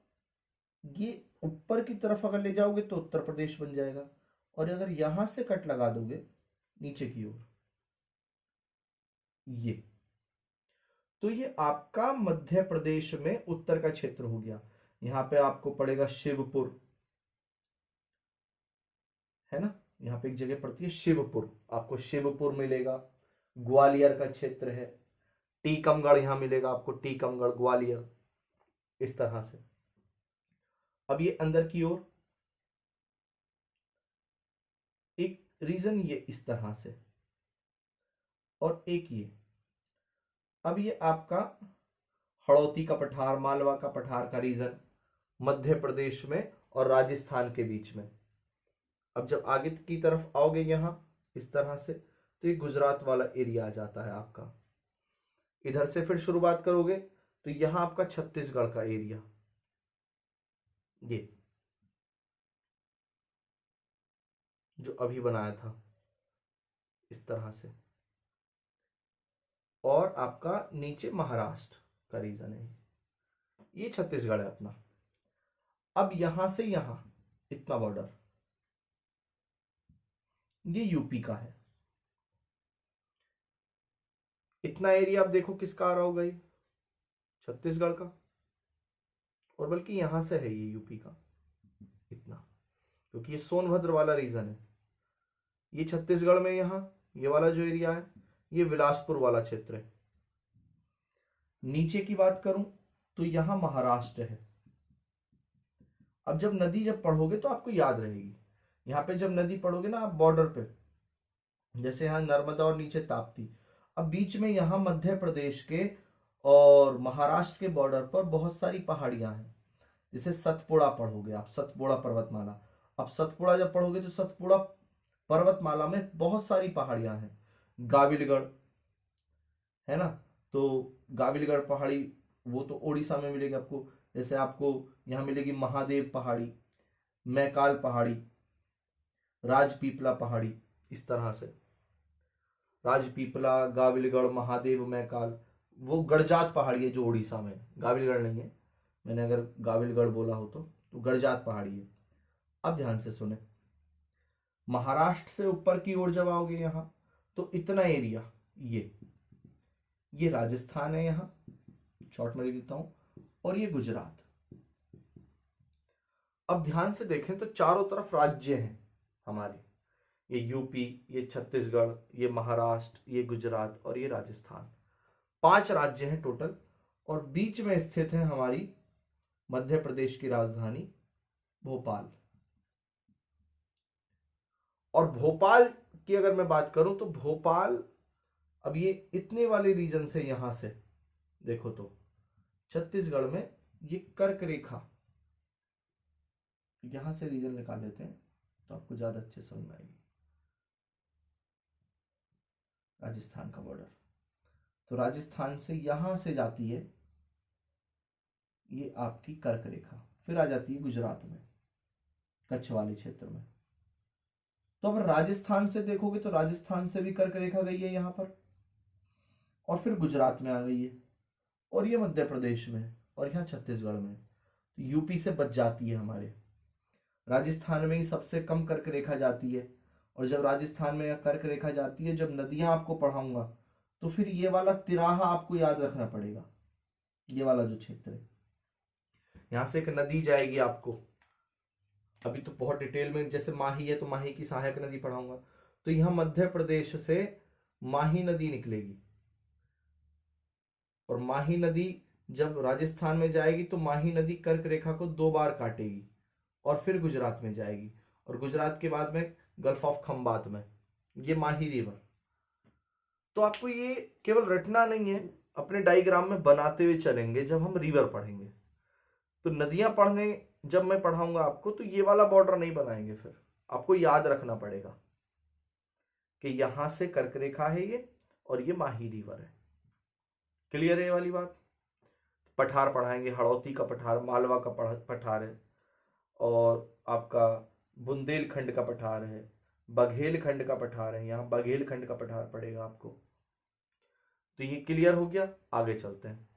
A: ये ऊपर की तरफ अगर ले जाओगे तो उत्तर प्रदेश बन जाएगा। और अगर यहां से कट लगा दोगे नीचे की ओर ये। तो ये आपका मध्य प्रदेश में उत्तर का क्षेत्र हो गया। यहां पे आपको पड़ेगा शिवपुर, है ना, यहाँ पे एक जगह पड़ती है शिवपुर, आपको शिवपुर मिलेगा। ग्वालियर का क्षेत्र है। टीकमगढ़ यहां मिलेगा आपको, टीकमगढ़ ग्वालियर, इस तरह से। अब ये अंदर की ओर एक रीजन ये इस तरह से, और एक ये। अब ये आपका हड़ौती का पठार, मालवा का पठार का रीजन मध्य प्रदेश में और राजस्थान के बीच में। अब जब आगे की तरफ आओगे यहां इस तरह से, तो ये गुजरात वाला एरिया आ जाता है आपका। इधर से फिर शुरुआत करोगे तो यहां आपका छत्तीसगढ़ का एरिया, ये जो अभी बनाया था इस तरह से, और आपका नीचे महाराष्ट्र का रीजन है, ये छत्तीसगढ़ है अपना। अब यहां से यहां इतना बॉर्डर ये यूपी का है। इतना एरिया आप देखो किसका आ रहा होगा, ये छत्तीसगढ़ का, और बल्कि यहां से है ये यूपी का इतना, क्योंकि ये सोनभद्र वाला रीजन है। ये छत्तीसगढ़ में यहां ये वाला जो एरिया है ये बिलासपुर वाला क्षेत्र है। नीचे की बात करूं तो यहां महाराष्ट्र है। अब जब नदी जब पढ़ोगे तो आपको याद रहेगी, यहां पे जब नदी पढ़ोगे ना आप बॉर्डर पे, जैसे यहाँ नर्मदा और नीचे ताप्ती, अब बीच में यहाँ मध्य प्रदेश के और महाराष्ट्र के बॉर्डर पर बहुत सारी पहाड़ियां हैं। जैसे सतपुड़ा पढ़ोगे आप, सतपुड़ा पर्वतमाला। अब सतपुड़ा जब पढ़ोगे तो सतपुड़ा पर्वतमाला में बहुत सारी पहाड़ियां हैं। गाविलगढ़ है ना, तो गाविलगढ़ पहाड़ी वो तो उड़ीसा में मिलेगी आपको। जैसे आपको यहाँ मिलेगी महादेव पहाड़ी, मैकाल पहाड़ी, राजपीपला पहाड़ी, इस तरह से राजपीपला, गाविलगढ़, महादेव, मैकाल। वो गड़जात पहाड़ी है जो उड़ीसा में, गाविलगढ़ नहीं है। मैंने अगर गाविलगढ़ बोला हो तो गड़जात पहाड़ी है। अब ध्यान से सुने, महाराष्ट्र से ऊपर की ओर जब आओगे यहां तो इतना एरिया ये राजस्थान है, यहां शॉर्ट में लिख देता हूं, और ये गुजरात। अब ध्यान से देखें तो चारों तरफ राज्य हैं हमारे, ये यूपी, ये छत्तीसगढ़, ये महाराष्ट्र, ये गुजरात और ये राजस्थान। 5 राज्य हैं टोटल, और बीच में स्थित है हमारी मध्य प्रदेश की राजधानी भोपाल। और भोपाल की अगर मैं बात करूं तो भोपाल, अब ये इतने वाले रीजन से यहां से देखो तो छत्तीसगढ़ में ये कर्क रेखा, यहां से रीजन निकाल लेते हैं तो आपको ज्यादा अच्छे समझ में आएगी। राजस्थान का बॉर्डर, तो राजस्थान से यहां से जाती है ये आपकी कर्क रेखा, फिर आ जाती है गुजरात में कच्छ वाले क्षेत्र में। तो अब राजस्थान से देखोगे तो राजस्थान से भी कर्क रेखा गई है यहां पर, और फिर गुजरात में आ गई है, और ये मध्य प्रदेश में, और यहाँ छत्तीसगढ़ में। तो यूपी से बच जाती है हमारे। राजस्थान में ही सबसे कम कर्क रेखा जाती है, और जब राजस्थान में कर्क रेखा जाती है, जब नदियां आपको पढ़ाऊंगा तो फिर ये वाला तिराहा आपको याद रखना पड़ेगा। ये वाला जो क्षेत्र है, यहां से एक नदी जाएगी आपको, अभी तो बहुत डिटेल में, जैसे माही है तो माही की सहायक नदी पढ़ाऊंगा, तो यहां मध्य प्रदेश से माही नदी निकलेगी, और माही नदी जब राजस्थान में जाएगी तो माही नदी कर्क रेखा को 2 बार काटेगी, और फिर गुजरात में जाएगी, और गुजरात के बाद में गल्फ ऑफ खंबात में ये माही रिवर। तो आपको ये केवल रटना नहीं है, अपने डायग्राम में बनाते हुए चलेंगे जब हम रिवर पढ़ेंगे। तो नदियां पढ़ने जब मैं पढ़ाऊंगा आपको तो ये वाला बॉर्डर नहीं बनाएंगे, फिर आपको याद रखना पड़ेगा कि यहां से कर्क रेखा है ये, और ये माही रिवर है। क्लियर है ये वाली बात? पठार पढ़ाएंगे, हड़ौती का पठार, मालवा का पठार है, और आपका बुंदेलखंड का पठार है, बघेलखंड का पठार है, यहाँ बघेलखंड का पठार पड़ेगा आपको। तो ये क्लियर हो गया, आगे चलते हैं।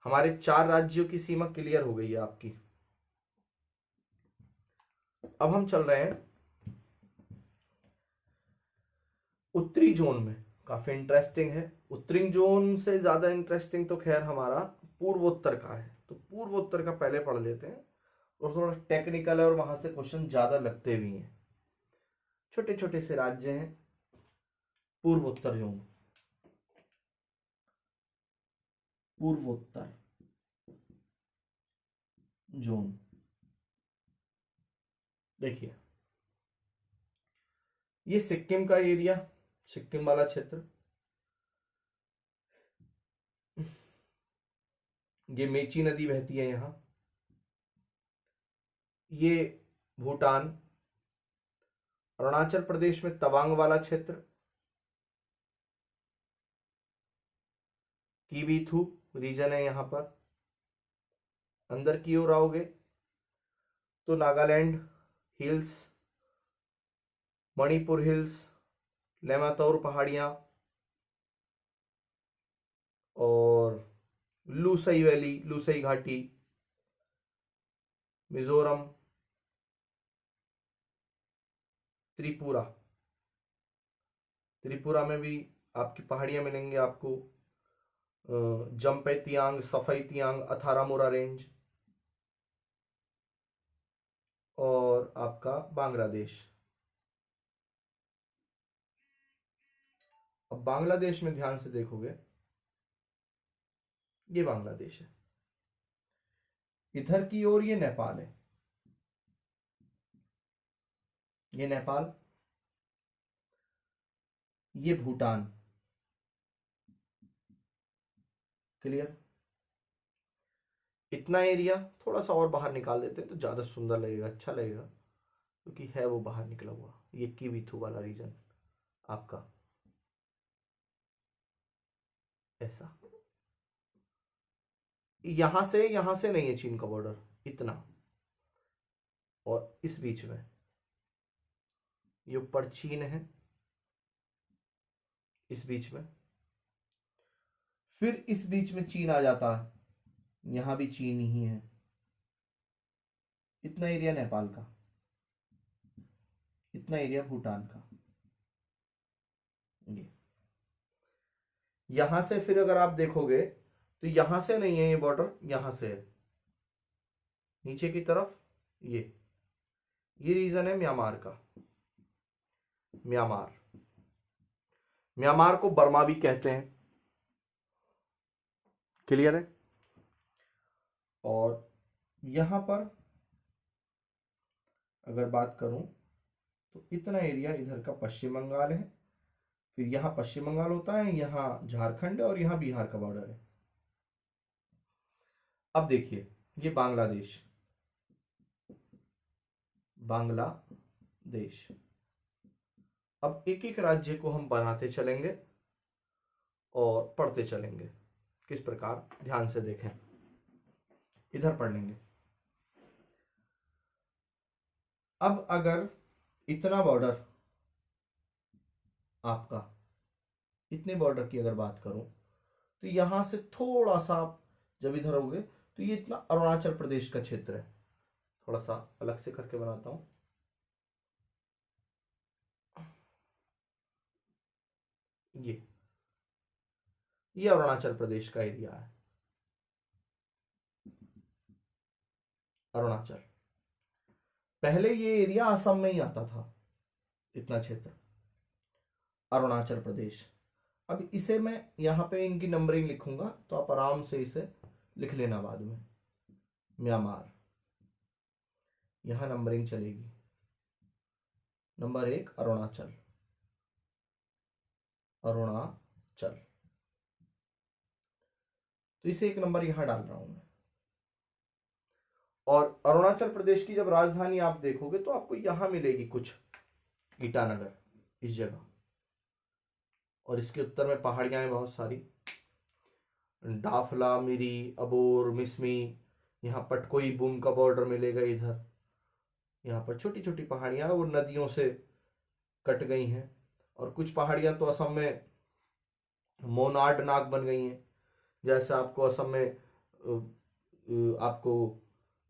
A: हमारे 4 राज्यों की सीमा क्लियर हो गई है आपकी। अब हम चल रहे हैं उत्तरी जोन में। काफी इंटरेस्टिंग है। उत्तरी जोन से ज्यादा इंटरेस्टिंग तो खैर हमारा पूर्वोत्तर का है, तो पूर्वोत्तर का पहले पढ़ लेते हैं। और थोड़ा टेक्निकल है और वहां से क्वेश्चन ज्यादा लगते भी हैं। छोटे छोटे से राज्य हैं पूर्वोत्तर जोन। पूर्वोत्तर जोन देखिए, ये सिक्किम का एरिया, सिक्किम वाला क्षेत्र, ये मेची नदी बहती है यहां, ये भूटान, अरुणाचल प्रदेश में तवांग वाला क्षेत्र, कीबीथू रीजन है यहां पर। अंदर की ओर आओगे तो नागालैंड हिल्स, मणिपुर हिल्स, लेमातौर पहाड़ियां और लूसई वैली, लूसई घाटी, मिजोरम, त्रिपुरा, त्रिपुरा में भी आपकी पहाड़ियां मिलेंगी आपको। जम्पेतियांग, सफाईतियांग, अथारामुरा रेंज, और आपका बांग्लादेश। अब बांग्लादेश में ध्यान से देखोगे, ये बांग्लादेश है, इधर की ओर ये नेपाल है, ये नेपाल, ये भूटान। क्लियर? इतना एरिया थोड़ा सा और बाहर निकाल देते तो ज्यादा सुंदर लगेगा, अच्छा लगेगा, क्योंकि है वो बाहर निकला हुआ। ये कीवीथू वाला रीजन आपका ऐसा। यहां से नहीं है चीन का बॉर्डर इतना, और इस बीच में ये ऊपर चीन है, इस बीच में, फिर इस बीच में चीन आ जाता है, यहां भी चीन ही है। इतना एरिया नेपाल का, इतना एरिया भूटान का। ये यहां से फिर अगर आप देखोगे तो यहां से नहीं है ये बॉर्डर, यहां से है नीचे की तरफ। ये रीजन है म्यांमार का। म्यांमार, म्यांमार को बर्मा भी कहते हैं। क्लियर है? और यहां पर अगर बात करूं तो इतना एरिया इधर का पश्चिम बंगाल है, फिर यहां पश्चिम बंगाल होता है, यहां झारखंड है, और यहां बिहार का बॉर्डर है। अब देखिए, ये बांग्लादेश, बांग्लादेश। अब एक एक राज्य को हम बनाते चलेंगे और पढ़ते चलेंगे। किस प्रकार, ध्यान से देखें, इधर पढ़ लेंगे। अब अगर इतना बॉर्डर आपका, इतने बॉर्डर की अगर बात करूं तो यहां से थोड़ा सा आप जब इधर होगे तो ये इतना अरुणाचल प्रदेश का क्षेत्र है। थोड़ा सा अलग से करके बनाता हूं। ये अरुणाचल प्रदेश का एरिया है, अरुणाचल। पहले ये एरिया असम में ही आता था, इतना क्षेत्र अरुणाचल प्रदेश। अब इसे मैं यहां पे इनकी नंबरिंग लिखूंगा तो आप आराम से इसे लिख लेना बाद में। म्यांमार, यहां नंबरिंग चलेगी। नंबर 1 अरुणाचल, अरुणाचल, तो इसे एक नंबर यहां डाल रहा हूं मैं। और अरुणाचल प्रदेश की जब राजधानी आप देखोगे तो आपको यहां मिलेगी कुछ, ईटानगर, इस जगह। और इसके उत्तर में पहाड़ियां हैं बहुत सारी, डाफला, मिरी, अबोर, मिसमी, यहाँ पटकोई बूम का बॉर्डर मिलेगा इधर। यहाँ पर छोटी छोटी पहाड़ियां वो नदियों से कट गई हैं, और कुछ पहाड़ियां तो असम में मोनाड नाग बन गई हैं। जैसे आपको असम में आपको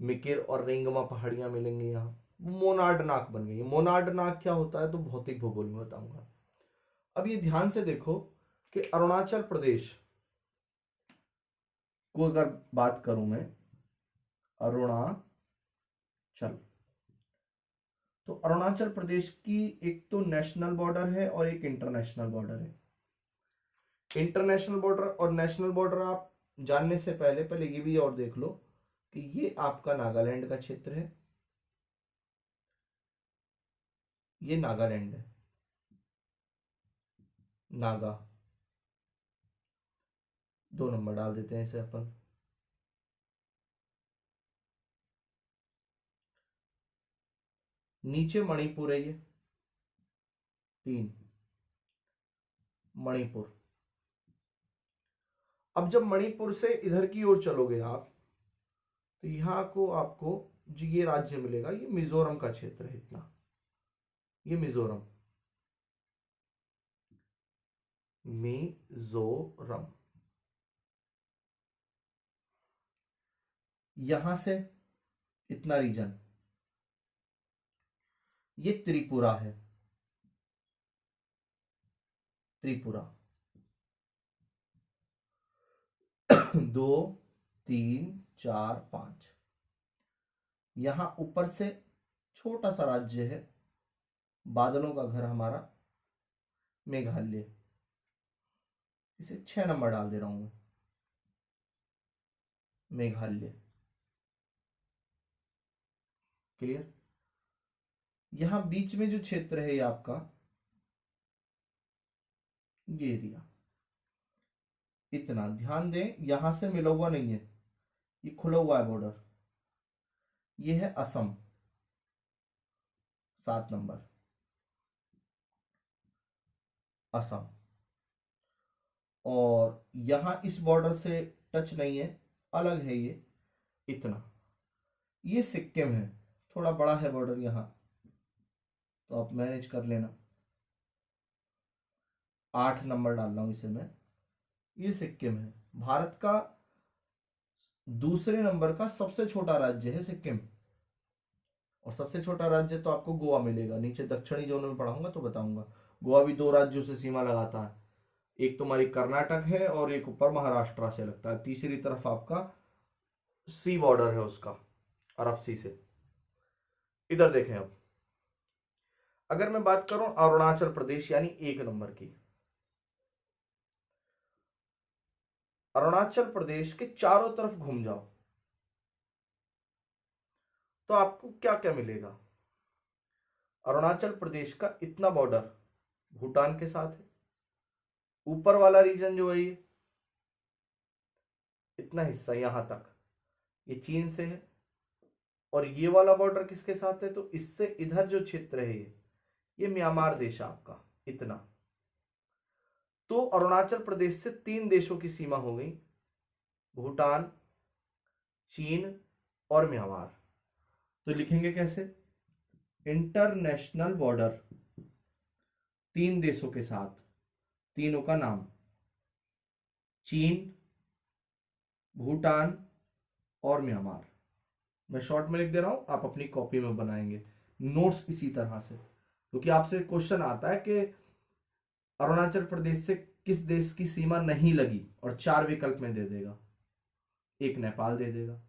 A: मिकिर और रिंगमा पहाड़ियां मिलेंगी यहाँ, मोनार्ड नाक बन गई। मोनार्ड नाक क्या होता है तो भौतिक भूगोल में बताऊंगा। अब ये ध्यान से देखो कि अरुणाचल प्रदेश को अगर बात करूं मैं, अरुणाचल, तो अरुणाचल प्रदेश की एक तो नेशनल बॉर्डर है और एक इंटरनेशनल बॉर्डर है। इंटरनेशनल बॉर्डर और नेशनल बॉर्डर आप जानने से पहले पहले ये भी और देख लो कि ये आपका नागालैंड का क्षेत्र है, ये नागालैंड है, नागा, 2 नंबर डाल देते हैं इसे अपन। नीचे मणिपुर है, ये 3, मणिपुर। अब जब मणिपुर से इधर की ओर चलोगे आप, तो यहां को आपको जो ये राज्य मिलेगा, ये मिजोरम का क्षेत्र है इतना, ये मिजोरम, मिजोरम। यहां से इतना रीजन, ये त्रिपुरा है, त्रिपुरा। 2, 3, 4, 5। यहां ऊपर से छोटा सा राज्य है, बादलों का घर हमारा, मेघालय। इसे 6 नंबर डाल दे रहा हूं मैं, मेघालय। क्लियर। यहां बीच में जो क्षेत्र है ये आपका, ये एरिया, इतना ध्यान दें, यहां से मिला हुआ नहीं है, ये खुला हुआ है बॉर्डर। ये है असम, 7 नंबर, असम। और यहां इस बॉर्डर से टच नहीं है, अलग है ये, इतना। ये सिक्किम है, थोड़ा बड़ा है बॉर्डर यहां, तो आप मैनेज कर लेना। 8 नंबर डाल रहा हूं इसे मैं, ये सिक्किम है। भारत का दूसरे नंबर का सबसे छोटा राज्य है सिक्किम, और सबसे छोटा राज्य तो आपको गोवा मिलेगा। नीचे दक्षिणी जोन में पढ़ाऊंगा तो बताऊंगा। गोवा भी 2 राज्यों से सीमा लगाता है, एक तुम्हारी कर्नाटक है और एक ऊपर महाराष्ट्र से लगता है, तीसरी तरफ आपका सी बॉर्डर है उसका, अरब सी से। इधर देखें, अब अगर मैं बात करूं अरुणाचल प्रदेश यानी 1 नंबर की, अरुणाचल प्रदेश के चारों तरफ घूम जाओ तो आपको क्या क्या मिलेगा। अरुणाचल प्रदेश का इतना बॉर्डर भूटान के साथ है, ऊपर वाला रीजन जो है ये इतना हिस्सा यहां तक ये चीन से है, और ये वाला बॉर्डर किसके साथ है, तो इससे इधर जो क्षेत्र है ये म्यांमार देश है आपका, इतना। तो अरुणाचल प्रदेश से 3 देशों की सीमा हो गई, भूटान, चीन और म्यांमार। तो लिखेंगे कैसे, इंटरनेशनल बॉर्डर 3 देशों के साथ, तीनों का नाम, चीन, भूटान और म्यांमार। मैं शॉर्ट में लिख दे रहा हूं, आप अपनी कॉपी में बनाएंगे नोट्स इसी तरह से, क्योंकि आपसे क्वेश्चन आता है कि अरुणाचल प्रदेश से किस देश की सीमा नहीं लगी, और 4 विकल्प में दे देगा, एक नेपाल दे देगा,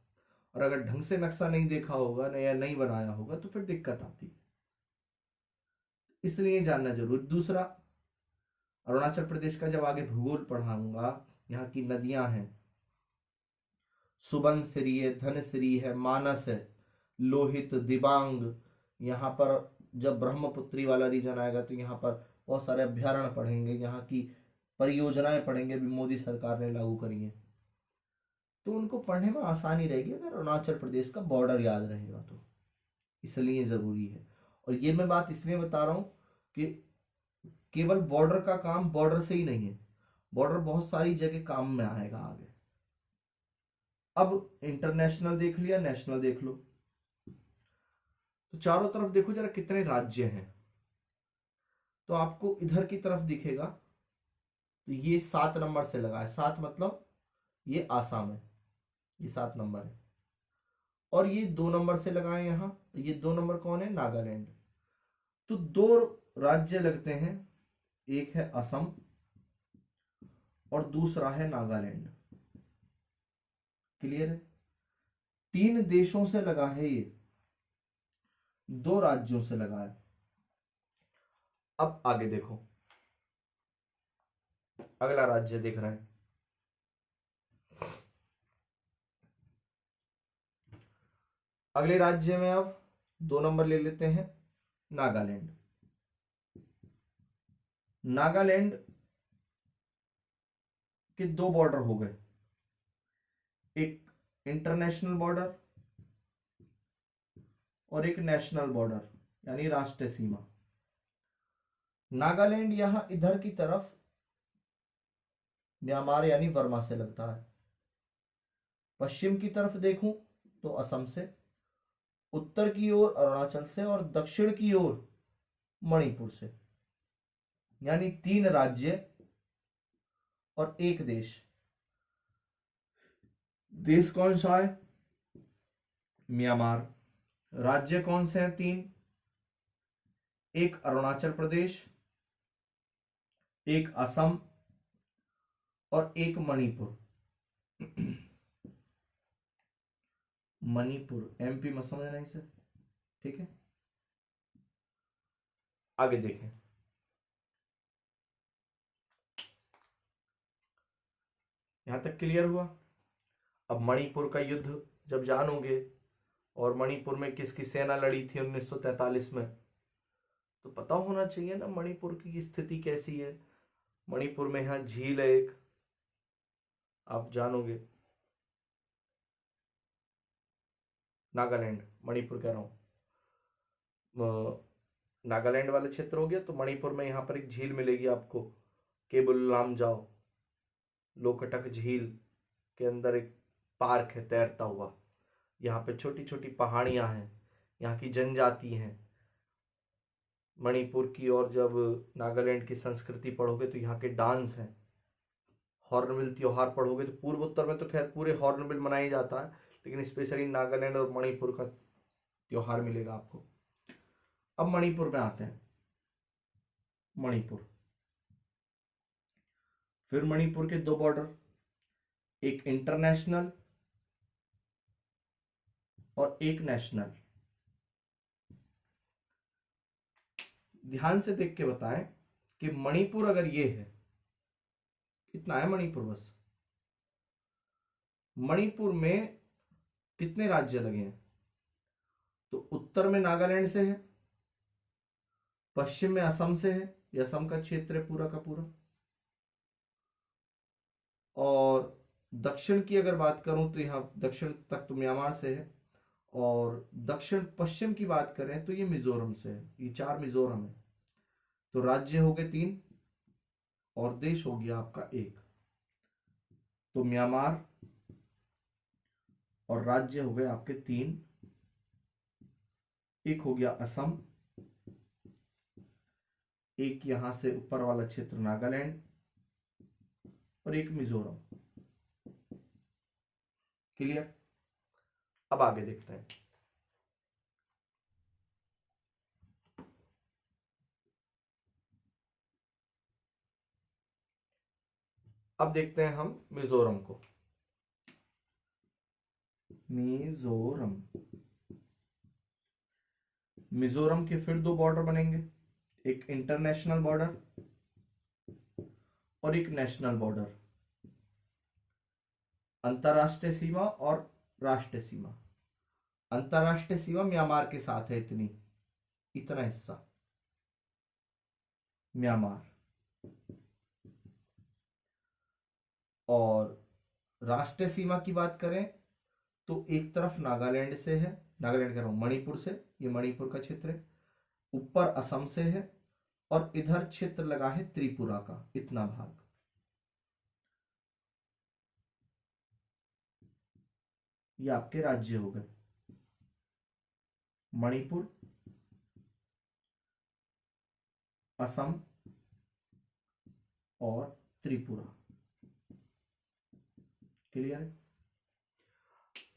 A: और अगर ढंग से नक्शा नहीं देखा होगा या नहीं बनाया होगा तो फिर दिक्कत आती है, इसलिए जानना जरूरी। दूसरा, अरुणाचल प्रदेश का जब आगे भूगोल पढ़ाऊंगा, यहाँ की नदियां हैं, सुबनसिरी है, धनसिरी है, मानस है, लोहित, दिबांग। यहाँ पर जब ब्रह्मपुत्री वाला रीजन आएगा तो यहाँ पर बहुत सारे अभ्यारण्य पढ़ेंगे, यहाँ की परियोजनाएं पढ़ेंगे, भी मोदी सरकार ने लागू करी है, तो उनको पढ़ने में आसानी रहेगी अगर अरुणाचल प्रदेश का बॉर्डर याद रहेगा तो, इसलिए जरूरी है। और ये मैं बात इसलिए बता रहा हूं कि केवल बॉर्डर का काम बॉर्डर से ही नहीं है, बॉर्डर बहुत सारी जगह काम में आएगा आगे। अब इंटरनेशनल देख लिया, नेशनल देख लो, तो चारों तरफ देखो जरा कितने राज्य हैं, तो आपको इधर की तरफ दिखेगा, तो ये 7 नंबर से लगा है, 7 मतलब ये आसाम है, ये 7 नंबर है। और ये 2 नंबर से लगाए यहां, ये 2 नंबर कौन है? नागालैंड। तो 2 राज्य लगते हैं, एक है असम और दूसरा है नागालैंड। क्लियर है? 3 देशों से लगा है ये, 2 राज्यों से लगा है। अब आगे देखो, अगला राज्य दिख रहा है, अगले राज्य में अब 2 नंबर ले लेते हैं, नागालैंड। नागालैंड के 2 बॉर्डर हो गए, एक इंटरनेशनल बॉर्डर और एक नेशनल बॉर्डर यानी राष्ट्रीय सीमा। नागालैंड यहां इधर की तरफ म्यांमार यानी वर्मा से लगता है, पश्चिम की तरफ देखूं तो असम से, उत्तर की ओर अरुणाचल से और दक्षिण की ओर मणिपुर से। यानी 3 राज्य और एक देश। देश कौन सा है? म्यांमार। राज्य कौन से हैं? 3, एक अरुणाचल प्रदेश, एक असम और एक मणिपुर। मणिपुर एमपी में समझना इसे, ठीक है। आगे देखें, यहां तक क्लियर हुआ। अब मणिपुर का युद्ध जब जानोगे और मणिपुर में किसकी सेना लड़ी थी 1943 में, तो पता होना चाहिए ना मणिपुर की स्थिति कैसी है। मणिपुर में यहां झील है एक, आप जानोगे। नागालैंड, मणिपुर कह रहा हूं, नागालैंड वाले क्षेत्र हो गया। तो मणिपुर में यहां पर एक झील मिलेगी आपको, केबुल लामजाओ, लोकटक झील के अंदर एक पार्क है तैरता हुआ। यहाँ पे छोटी छोटी पहाड़ियां हैं, यहाँ की जनजाति हैं मणिपुर की। और जब नागालैंड की संस्कृति पढ़ोगे तो यहाँ के डांस हैं। हॉर्नबिल त्योहार पढ़ोगे तो पूर्व उत्तर में तो खैर पूरे हॉर्नबिल मनाया जाता है, लेकिन स्पेशली नागालैंड और मणिपुर का त्योहार मिलेगा आपको। अब मणिपुर में आते हैं। मणिपुर, फिर मणिपुर के 2 बॉर्डर, एक इंटरनेशनल और एक नेशनल। ध्यान से देख के बताएं कि मणिपुर अगर ये है, इतना है मणिपुर बस। मणिपुर में कितने राज्य लगे हैं? तो उत्तर में नागालैंड से है, पश्चिम में असम से है, ये असम का क्षेत्र है पूरा का पूरा, और दक्षिण की अगर बात करूं तो यहां दक्षिण तक तो म्यांमार से है, और दक्षिण पश्चिम की बात करें तो ये मिजोरम से है। ये 4 मिजोरम है। तो राज्य हो गए 3 और देश हो गया आपका 1। तो म्यांमार और राज्य हो गए आपके 3, एक हो गया असम, एक यहां से ऊपर वाला क्षेत्र नागालैंड और एक मिजोरम। क्लियर? अब आगे देखते हैं। अब देखते हैं हम मिजोरम को। मिजोरम, मिजोरम के फिर 2 बॉर्डर बनेंगे, एक इंटरनेशनल बॉर्डर और एक नेशनल बॉर्डर। अंतरराष्ट्रीय सीमा और राष्ट्रीय सीमा। अंतरराष्ट्रीय सीमा म्यांमार के साथ है, इतना हिस्सा म्यांमार, और राष्ट्रीय सीमा की बात करें तो एक तरफ नागालैंड से है, नागालैंड कह रहा हूं मणिपुर से, ये मणिपुर का क्षेत्र है, ऊपर असम से है और इधर क्षेत्र लगा है त्रिपुरा का, इतना भाग। ये आपके राज्य हो गए, मणिपुर, असम और त्रिपुरा। क्लियर है?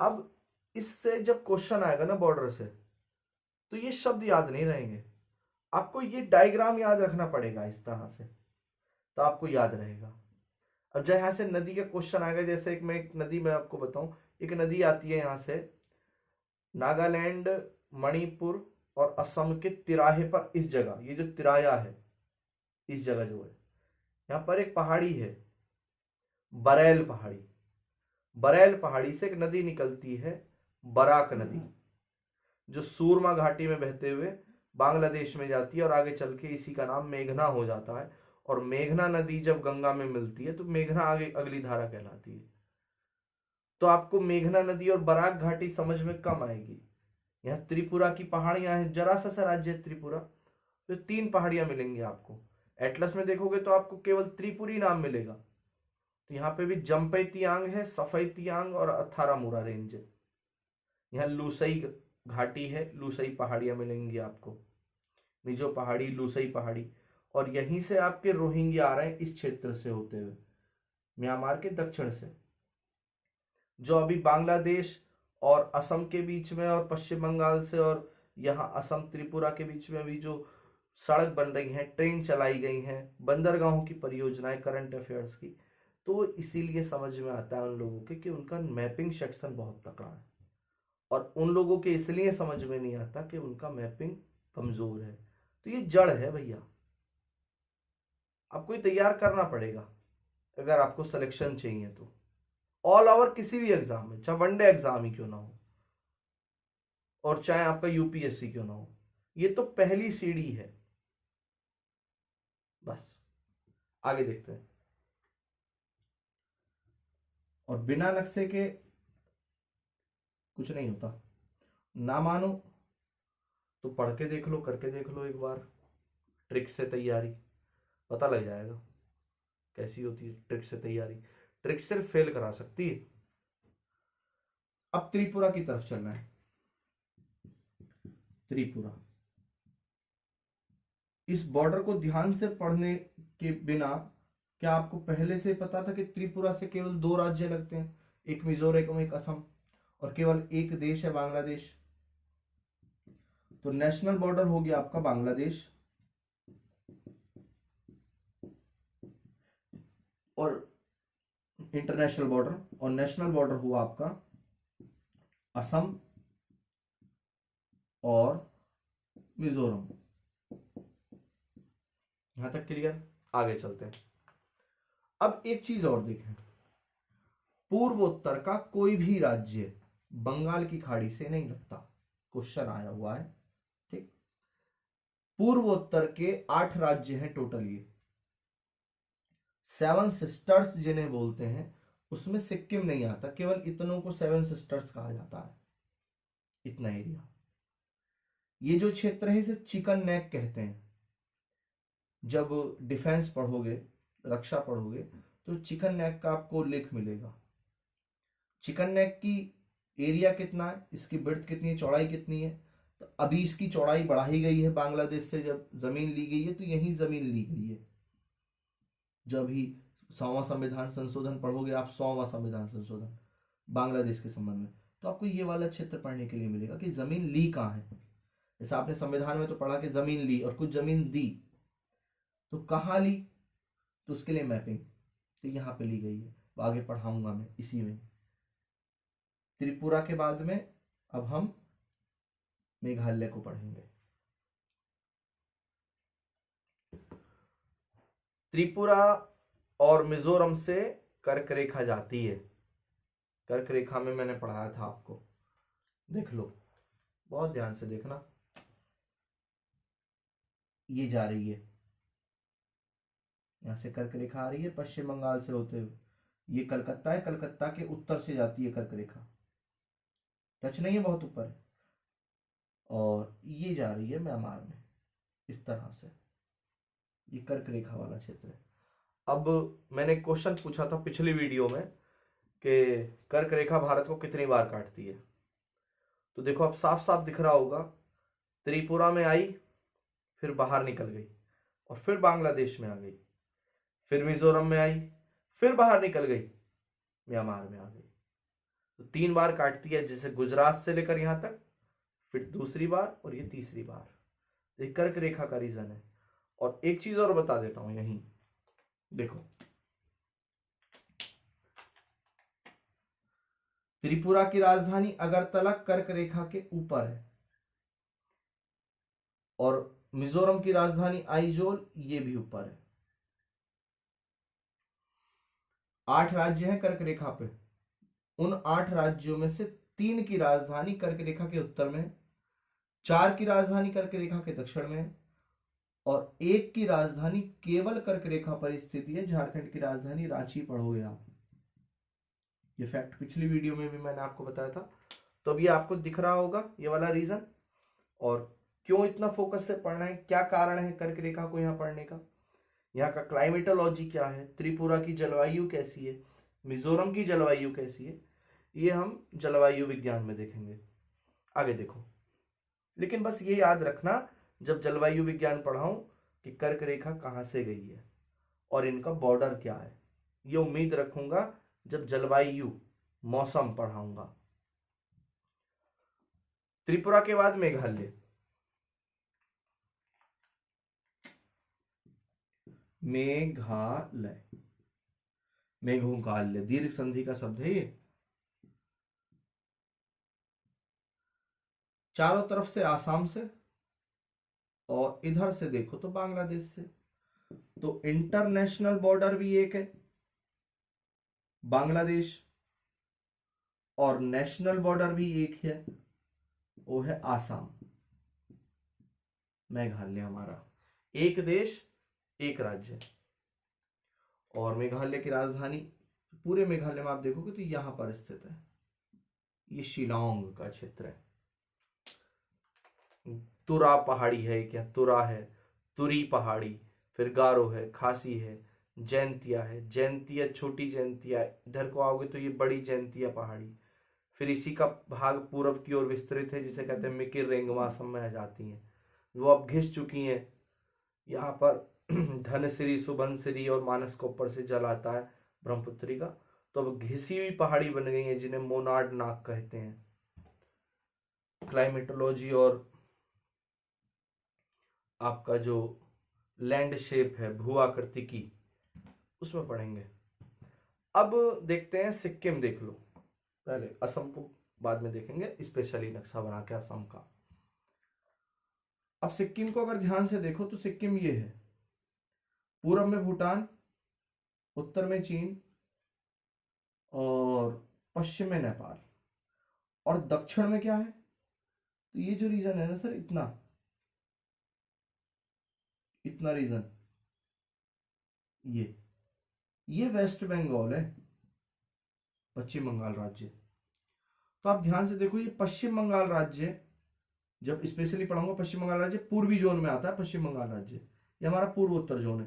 A: अब इससे जब क्वेश्चन आएगा ना बॉर्डर से, तो ये शब्द याद नहीं रहेंगे, आपको ये डायग्राम याद रखना पड़ेगा इस तरह से, तो आपको याद रहेगा। अब जब यहां से नदी का क्वेश्चन आएगा, जैसे एक नदी मैं आपको बताऊं, एक नदी आती है यहां से नागालैंड, मणिपुर और असम के तिराहे पर, इस जगह, ये जो तिराया है, इस जगह जो है, यहां पर एक पहाड़ी है, बरेल पहाड़ी। बरेल पहाड़ी से एक नदी निकलती है, बराक नदी, जो सूरमा घाटी में बहते हुए बांग्लादेश में जाती है और आगे चल के इसी का नाम मेघना हो जाता है। और मेघना नदी जब गंगा में मिलती है तो मेघना आगे अगली धारा कहलाती है। तो आपको मेघना नदी और बराक घाटी समझ में कम आएगी। यहाँ त्रिपुरा की पहाड़ियां हैं, जरा सा राज्य है त्रिपुरा, तो 3 पहाड़ियां मिलेंगी आपको। एटलस में देखोगे तो आपको केवल त्रिपुरी नाम मिलेगा। तो यहाँ पे भी जम्पई तियांग है, सफई तियांग और अथारामुरा रेंज है। यहाँ लूसई घाटी है, लूसई पहाड़ियां मिलेंगी आपको, मिजो पहाड़ी, लूसई पहाड़ी। और यहीं से आपके रोहिंग्या आ रहे हैं, इस क्षेत्र से होते हुए म्यांमार के दक्षिण से, जो अभी बांग्लादेश और असम के बीच में और पश्चिम बंगाल से और यहाँ असम त्रिपुरा के बीच में भी जो सड़क बन रही है, ट्रेन चलाई गई हैं, बंदरगाहों की परियोजनाएं, करंट अफेयर्स की, तो इसीलिए समझ में आता है उन लोगों के कि उनका मैपिंग सेक्शन बहुत तकड़ा है। और उन लोगों के इसलिए समझ में नहीं आता कि उनका मैपिंग कमजोर है। तो ये जड़ है भैया, आपको ये तैयार करना पड़ेगा अगर आपको सिलेक्शन चाहिए तो। ऑल ओवर किसी भी एग्जाम में, चाहे वनडे एग्जाम ही क्यों ना हो और चाहे आपका यूपीएससी क्यों ना हो, ये तो पहली सीढ़ी है। बस आगे देखते हैं। और बिना नक्शे के कुछ नहीं होता। ना मानो तो पढ़ के देख लो, करके देख लो एक बार, ट्रिक से तैयारी, पता लग जाएगा कैसी होती है ट्रिक से तैयारी। ट्रिक सिर्फ फेल करा सकती है। अब त्रिपुरा की तरफ चलना है। त्रिपुरा, इस बॉर्डर को ध्यान से पढ़ने के बिना, क्या आपको पहले से पता था कि त्रिपुरा से केवल 2 राज्य लगते हैं, एक मिजोरम, एक असम, और केवल एक देश है बांग्लादेश। तो नेशनल बॉर्डर हो गया आपका बांग्लादेश, और इंटरनेशनल बॉर्डर, और नेशनल बॉर्डर हुआ आपका असम और मिजोरम। यहां तक क्लियर? आगे चलते हैं। अब एक चीज और देखें, पूर्वोत्तर का कोई भी राज्य बंगाल की खाड़ी से नहीं लगता। क्वेश्चन आया हुआ है, ठीक। पूर्वोत्तर के 8 राज्य हैं टोटल, ये 7 सिस्टर्स जिन्हें बोलते हैं, उसमें सिक्किम नहीं आता, केवल इतनों को 7 सिस्टर्स कहा जाता है, इतना एरिया। ये जो क्षेत्र है इसे चिकन नेक कहते हैं। जब डिफेंस पढ़ोगे, रक्षा पढ़ोगे, तो चिकन नेक का आपको उल्लेख मिलेगा। चिकन नेक की एरिया कितना है, इसकी ब्रेड्थ कितनी है, चौड़ाई कितनी है, तो अभी इसकी चौड़ाई बढ़ाई गई है बांग्लादेश से, जब जमीन ली गई है तो यही जमीन ली गई है। जब ही 100वां संविधान संशोधन पढ़ोगे आप, 100वां संविधान संशोधन बांग्लादेश के संबंध में, तो आपको ये वाला क्षेत्र पढ़ने के लिए मिलेगा कि जमीन ली कहाँ है। जैसे आपने संविधान में तो पढ़ा कि जमीन ली और कुछ जमीन दी, तो कहाँ ली, तो उसके लिए मैपिंग, तो यहाँ पे ली गई है। आगे पढ़ाऊंगा मैं इसी में। त्रिपुरा के बाद में अब हम मेघालय को पढ़ेंगे। त्रिपुरा और मिजोरम से कर्क रेखा जाती है। कर्क रेखा में मैंने पढ़ाया था आपको, देख लो, बहुत ध्यान से देखना। ये जा रही है, यहां से कर्क रेखा आ रही है पश्चिम बंगाल से होते हुए, ये कलकत्ता है, कलकत्ता के उत्तर से जाती है कर्क रेखा, टच नहीं है, बहुत ऊपर है, और ये जा रही है म्यांमार में, इस तरह से। ये कर्क रेखा वाला क्षेत्र है। अब मैंने क्वेश्चन पूछा था पिछली वीडियो में कि कर्क रेखा भारत को कितनी बार काटती है, तो देखो अब साफ साफ दिख रहा होगा, त्रिपुरा में आई, फिर बाहर निकल गई, और फिर बांग्लादेश में आ गई, फिर मिजोरम में आई, फिर बाहर निकल गई, म्यांमार में आ गई। तो 3 बार काटती है, जैसे गुजरात से लेकर यहां तक, फिर दूसरी बार और ये तीसरी बार। ये कर्क रेखा का रीजन है। और एक चीज और बता देता हूं, यहीं देखो, त्रिपुरा की राजधानी अगरतला कर्क रेखा के ऊपर है, और मिजोरम की राजधानी आइजोल ये भी ऊपर है। 8 राज्य हैं कर्क रेखा पे। उन 8 राज्यों में से 3 की राजधानी कर्क रेखा के उत्तर में है, 4 की राजधानी कर्क रेखा के दक्षिण में है, और 1 की राजधानी केवल कर्क रेखा पर स्थित है, झारखंड की राजधानी रांची। पढ़ोगे आप, ये फैक्ट पिछली वीडियो में भी मैंने आपको बताया था। तो अब ये आपको दिख रहा होगा ये वाला रीजन, और क्यों इतना फोकस से पढ़ना है, क्या कारण है कर्क रेखा को यहाँ पढ़ने का, यहाँ का क्लाइमेटोलॉजी क्या है, त्रिपुरा की जलवायु कैसी है, मिजोरम की जलवायु कैसी है, ये हम जलवायु विज्ञान में देखेंगे। आगे देखो, लेकिन बस ये याद रखना जब जलवायु विज्ञान पढ़ाऊं कि कर्क रेखा कहां से गई है और इनका बॉर्डर क्या है, ये उम्मीद रखूंगा जब जलवायु मौसम पढ़ाऊंगा। त्रिपुरा के बाद मेघालय। मेघालय, मेघों का आल्य, दीर्घ संधि का शब्द है ये। चारों तरफ से आसाम से, और इधर से देखो तो बांग्लादेश से। तो इंटरनेशनल बॉर्डर भी एक है बांग्लादेश, और नेशनल बॉर्डर भी एक है, वो है आसाम। मेघालय हमारा एक देश एक राज्य। और मेघालय की राजधानी, पूरे मेघालय में आप देखोगे तो यहां पर स्थित है, ये शिलांग का क्षेत्र है। तुरा पहाड़ी है, क्या तुरा है, तुरी पहाड़ी, फिर गारो है, खासी है, जैंतिया है, जैंतिया, छोटी जैंतिया, इधर को आओगे तो ये बड़ी जैंतिया पहाड़ी। फिर इसी का भाग पूर्व की ओर विस्तृत है, जिसे कहते हैं मिकिर रेंगमा, असम में आ जाती हैं, वो अब घिस चुकी हैं। यहाँ पर धनसिरी, सुबनसिरी और मानस के ऊपर से जल आता है ब्रह्मपुत्री का, तो अब घिसी हुई पहाड़ी बन गई है, जिन्हें मोनाड नाक कहते हैं। क्लाइमेटोलॉजी और आपका जो लैंड शेप है, भू आकृतिकी, उसमें पढ़ेंगे। अब देखते हैं सिक्किम, देख लो पहले, असम को बाद में देखेंगे, स्पेशली नक्शा बना के असम का। अब सिक्किम को अगर ध्यान से देखो तो सिक्किम ये है, पूरब में भूटान, उत्तर में चीन, और पश्चिम में नेपाल, और दक्षिण में क्या है, तो ये जो रीजन है ना सर, इतना रीजन, ये वेस्ट बंगाल है, पश्चिम बंगाल राज्य। तो आप ध्यान से देखो, ये पश्चिम बंगाल राज्य, जब स्पेशली पढ़ाऊंगा पश्चिम बंगाल राज्य पूर्वी जोन में आता है। पश्चिम बंगाल राज्य ये हमारा पूर्व उत्तर जोन है।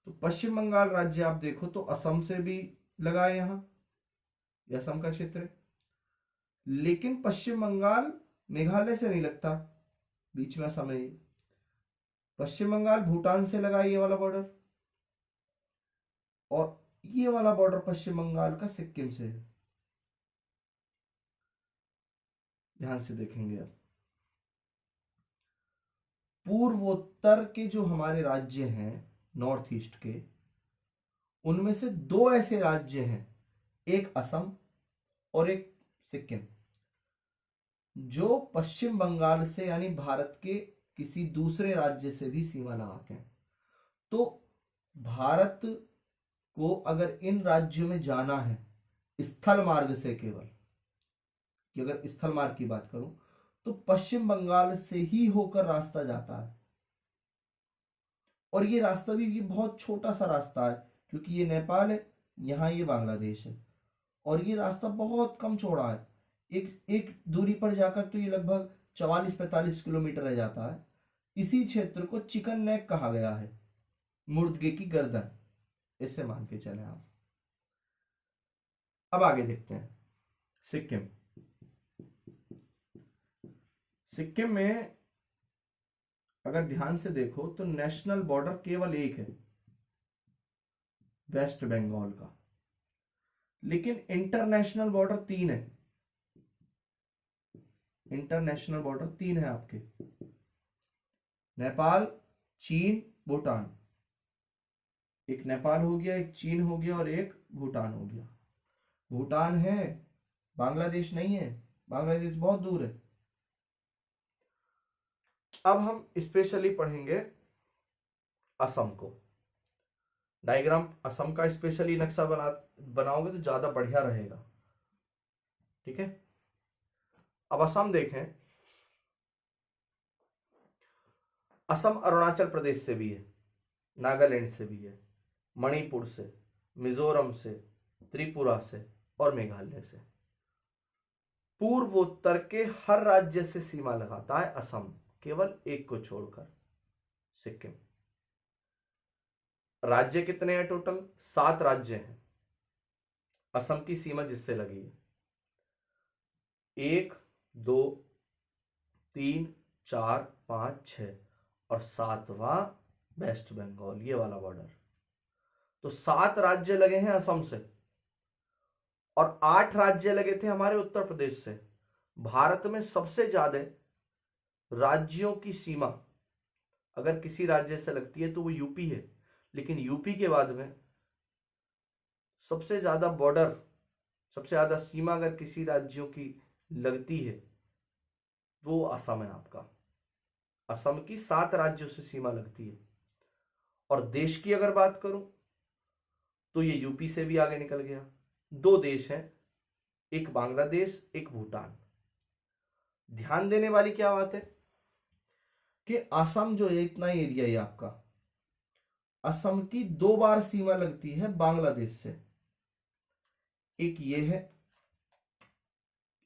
A: तो पश्चिम बंगाल राज्य आप देखो तो असम से भी लगा है, यहां ये असम का क्षेत्र है, लेकिन पश्चिम बंगाल मेघालय से नहीं लगता, बीच में असम है। पश्चिम बंगाल भूटान से लगा ये वाला बॉर्डर, और ये वाला बॉर्डर पश्चिम बंगाल का सिक्किम से है। ध्यान से देखेंगे अब, पूर्वोत्तर के जो हमारे राज्य हैं नॉर्थ ईस्ट के, उनमें से 2 ऐसे राज्य हैं, एक असम और एक सिक्किम, जो पश्चिम बंगाल से यानी भारत के किसी दूसरे राज्य से भी सीमा लगाते हैं। तो भारत को अगर इन राज्यों में जाना है स्थल मार्ग से, केवल कि अगर स्थल मार्ग की बात करूं तो पश्चिम बंगाल से ही होकर रास्ता जाता है, और ये रास्ता भी ये बहुत छोटा सा रास्ता है, क्योंकि ये नेपाल है, यहाँ ये बांग्लादेश है, और ये रास्ता बहुत कम चौड़ा है। एक दूरी पर जाकर तो ये लगभग 44-45 किलोमीटर रह जाता है। इसी क्षेत्र को चिकन नेक कहा गया है, मुर्गे की गर्दन, इसे मान के चले आप। अब आगे देखते हैं सिक्किम। सिक्किम में अगर ध्यान से देखो तो नेशनल बॉर्डर केवल एक है, वेस्ट बंगाल का, लेकिन इंटरनेशनल बॉर्डर 3 है, इंटरनेशनल बॉर्डर 3 है आपके, नेपाल, चीन, भूटान। एक नेपाल हो गया, एक चीन हो गया और एक भूटान हो गया। भूटान है, बांग्लादेश नहीं है, बांग्लादेश बहुत दूर है। अब हम स्पेशली पढ़ेंगे असम को। डायग्राम असम का स्पेशली नक्शा बनाओगे तो ज्यादा बढ़िया रहेगा, ठीक है। अब असम देखें। असम अरुणाचल प्रदेश से भी है, नागालैंड से भी है, मणिपुर से, मिजोरम से, त्रिपुरा से और मेघालय से। पूर्वोत्तर के हर राज्य से सीमा लगाता है असम, केवल एक को छोड़कर, सिक्किम। राज्य कितने हैं टोटल? 7 राज्य हैं असम की सीमा जिससे लगी है। 1 2 3 4 5 6 और 7वां वेस्ट बंगाल, ये वाला बॉर्डर। तो 7 राज्य लगे हैं असम से और 8 राज्य लगे थे हमारे उत्तर प्रदेश से। भारत में सबसे ज्यादा राज्यों की सीमा अगर किसी राज्य से लगती है तो वो यूपी है, लेकिन यूपी के बाद में सबसे ज्यादा बॉर्डर, सबसे ज्यादा सीमा अगर किसी राज्यों की लगती है वो असम है आपका। असम की 7 राज्यों से सीमा लगती है। और देश की अगर बात करूं तो ये यूपी से भी आगे निकल गया। 2 देश हैं, एक बांग्लादेश, एक भूटान। ध्यान देने वाली क्या बात है कि असम जो है, इतना एरिया है आपका, असम की 2 बार सीमा लगती है बांग्लादेश से। एक ये है,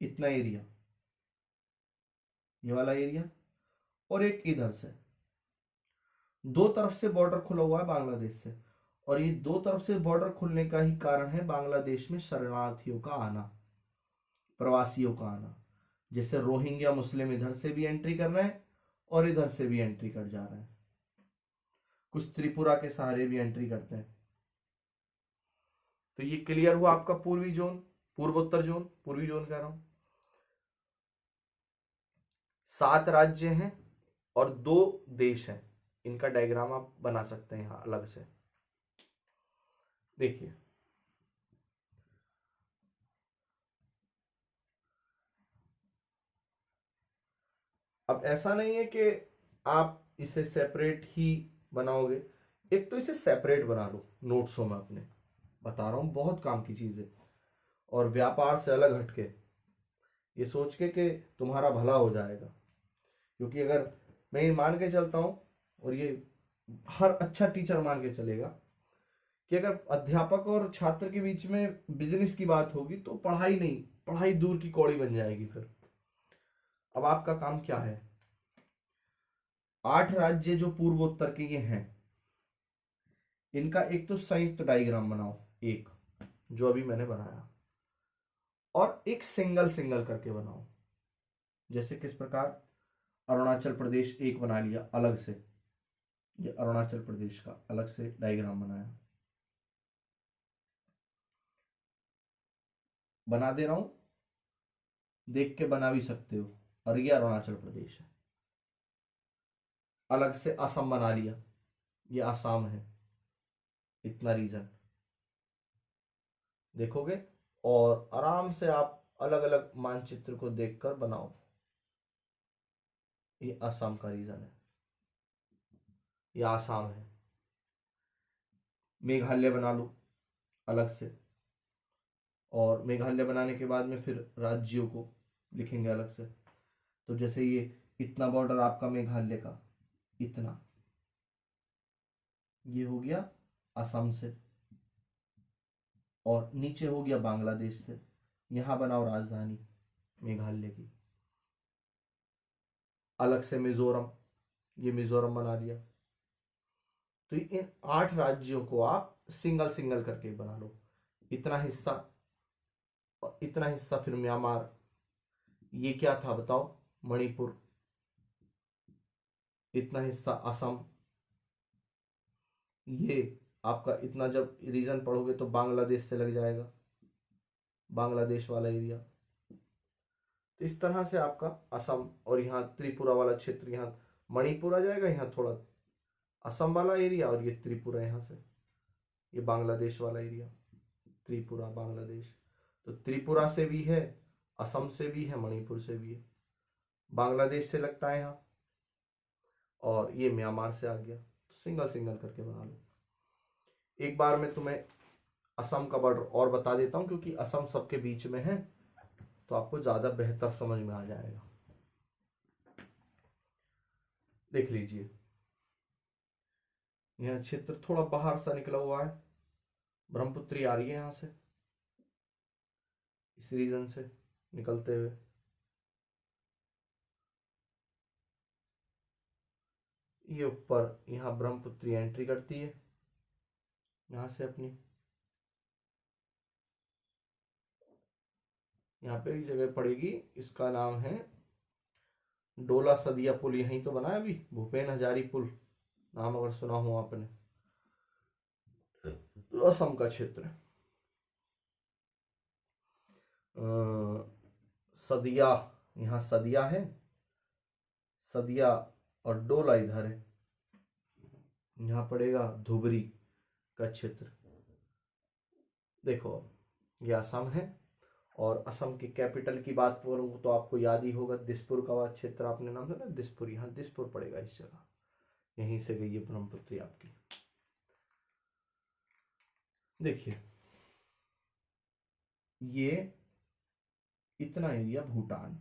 A: इतना एरिया, ये वाला एरिया, और एक इधर से। 2 तरफ से बॉर्डर खुला हुआ है बांग्लादेश से। और ये 2 तरफ से बॉर्डर खुलने का ही कारण है बांग्लादेश में शरणार्थियों का आना, प्रवासियों का आना। जैसे रोहिंग्या मुस्लिम इधर से भी एंट्री कर रहे हैं और इधर से भी एंट्री कर जा रहे हैं, कुछ त्रिपुरा के सहारे भी एंट्री करते हैं। तो ये क्लियर हुआ आपका पूर्वी जोन, पूर्वोत्तर जोन, पूर्वी जोन कह रहा हूं। 7 राज्य हैं और 2 देश हैं। इनका डायग्राम आप बना सकते हैं यहां अलग से, देखिए। अब ऐसा नहीं है कि आप इसे सेपरेट ही बनाओगे, एक तो इसे सेपरेट बना लो नोट्सों में अपने, बता रहा हूं बहुत काम की चीज है। और व्यापार से अलग हटके, ये सोच के कि तुम्हारा भला हो जाएगा। क्योंकि अगर मैं ये मान के चलता हूं, और ये हर अच्छा टीचर मान के चलेगा, कि अगर अध्यापक और छात्र के बीच में बिजनेस की बात होगी तो पढ़ाई नहीं, पढ़ाई दूर की कौड़ी बन जाएगी फिर। अब आपका काम क्या है, 8 राज्य जो पूर्वोत्तर के ये हैं, इनका एक तो संयुक्त डायग्राम बनाओ, एक जो अभी मैंने बनाया, और एक सिंगल सिंगल करके बनाओ। जैसे किस प्रकार, अरुणाचल प्रदेश एक बना लिया अलग से, ये अरुणाचल प्रदेश का अलग से डायग्राम बनाया, बना दे रहा हूं, देख के बना भी सकते हो। और ये अरुणाचल प्रदेश है। अलग से असम बना लिया, ये आसाम है, इतना रीजन देखोगे। और आराम से आप अलग अलग मानचित्र को देखकर बनाओ। ये असम का रीजन है, ये आसाम है। मेघालय बना लो अलग से, और मेघालय बनाने के बाद में फिर राज्यों को लिखेंगे अलग से। तो जैसे ये इतना बॉर्डर आपका मेघालय का, इतना, ये हो गया असम से, और नीचे हो गया बांग्लादेश से। यहां बनाओ राजधानी मेघालय की। अलग से मिजोरम, ये मिजोरम बना दिया। तो इन 8 राज्यों को आप सिंगल सिंगल करके बना लो। इतना हिस्सा और इतना हिस्सा फिर म्यांमार, ये क्या था बताओ, मणिपुर। इतना हिस्सा असम, ये आपका इतना, जब रीजन पढ़ोगे तो बांग्लादेश से लग जाएगा, बांग्लादेश वाला एरिया। तो इस तरह से आपका असम और यहाँ त्रिपुरा वाला क्षेत्र, यहाँ मणिपुर आ जाएगा, यहाँ थोड़ा असम वाला एरिया, और ये त्रिपुरा यहाँ से, ये बांग्लादेश वाला एरिया, त्रिपुरा बांग्लादेश। तो त्रिपुरा से भी है, असम से भी है, मणिपुर से भी है, बांग्लादेश से लगता है यहाँ, और ये म्यांमार से आ गया। तो सिंगल सिंगल करके बना लो। एक बार मैं तुम्हें असम का बॉर्डर और बता देता हूं, क्योंकि असम सबके बीच में है, तो आपको ज्यादा बेहतर समझ में आ जाएगा। देख लीजिए, यह क्षेत्र थोड़ा बाहर सा निकला हुआ है, ब्रह्मपुत्री आ रही है यहां से, इस रीजन से निकलते हुए। ये ऊपर यहाँ ब्रह्मपुत्री एंट्री करती है यहां से अपनी, यहाँ पे एक जगह पड़ेगी, इसका नाम है डोला सदिया पुल। यहीं तो बना है अभी, भूपेन हजारी पुल, नाम अगर सुना हो आपने। असम का क्षेत्र, सदिया, यहाँ सदिया है, सदिया, और डोला इधर है, यहाँ पड़ेगा धुबरी का क्षेत्र। देखो, ये असम है, और असम की कैपिटल की बात करूँ तो आपको याद ही होगा, दिसपुर का क्षेत्र आपने नाम सुना, दिसपुर, यहाँ दिसपुर पड़ेगा इस जगह, यहीं से गई है ब्रह्मपुत्री आपकी। देखिए, ये इतना एरिया भूटान,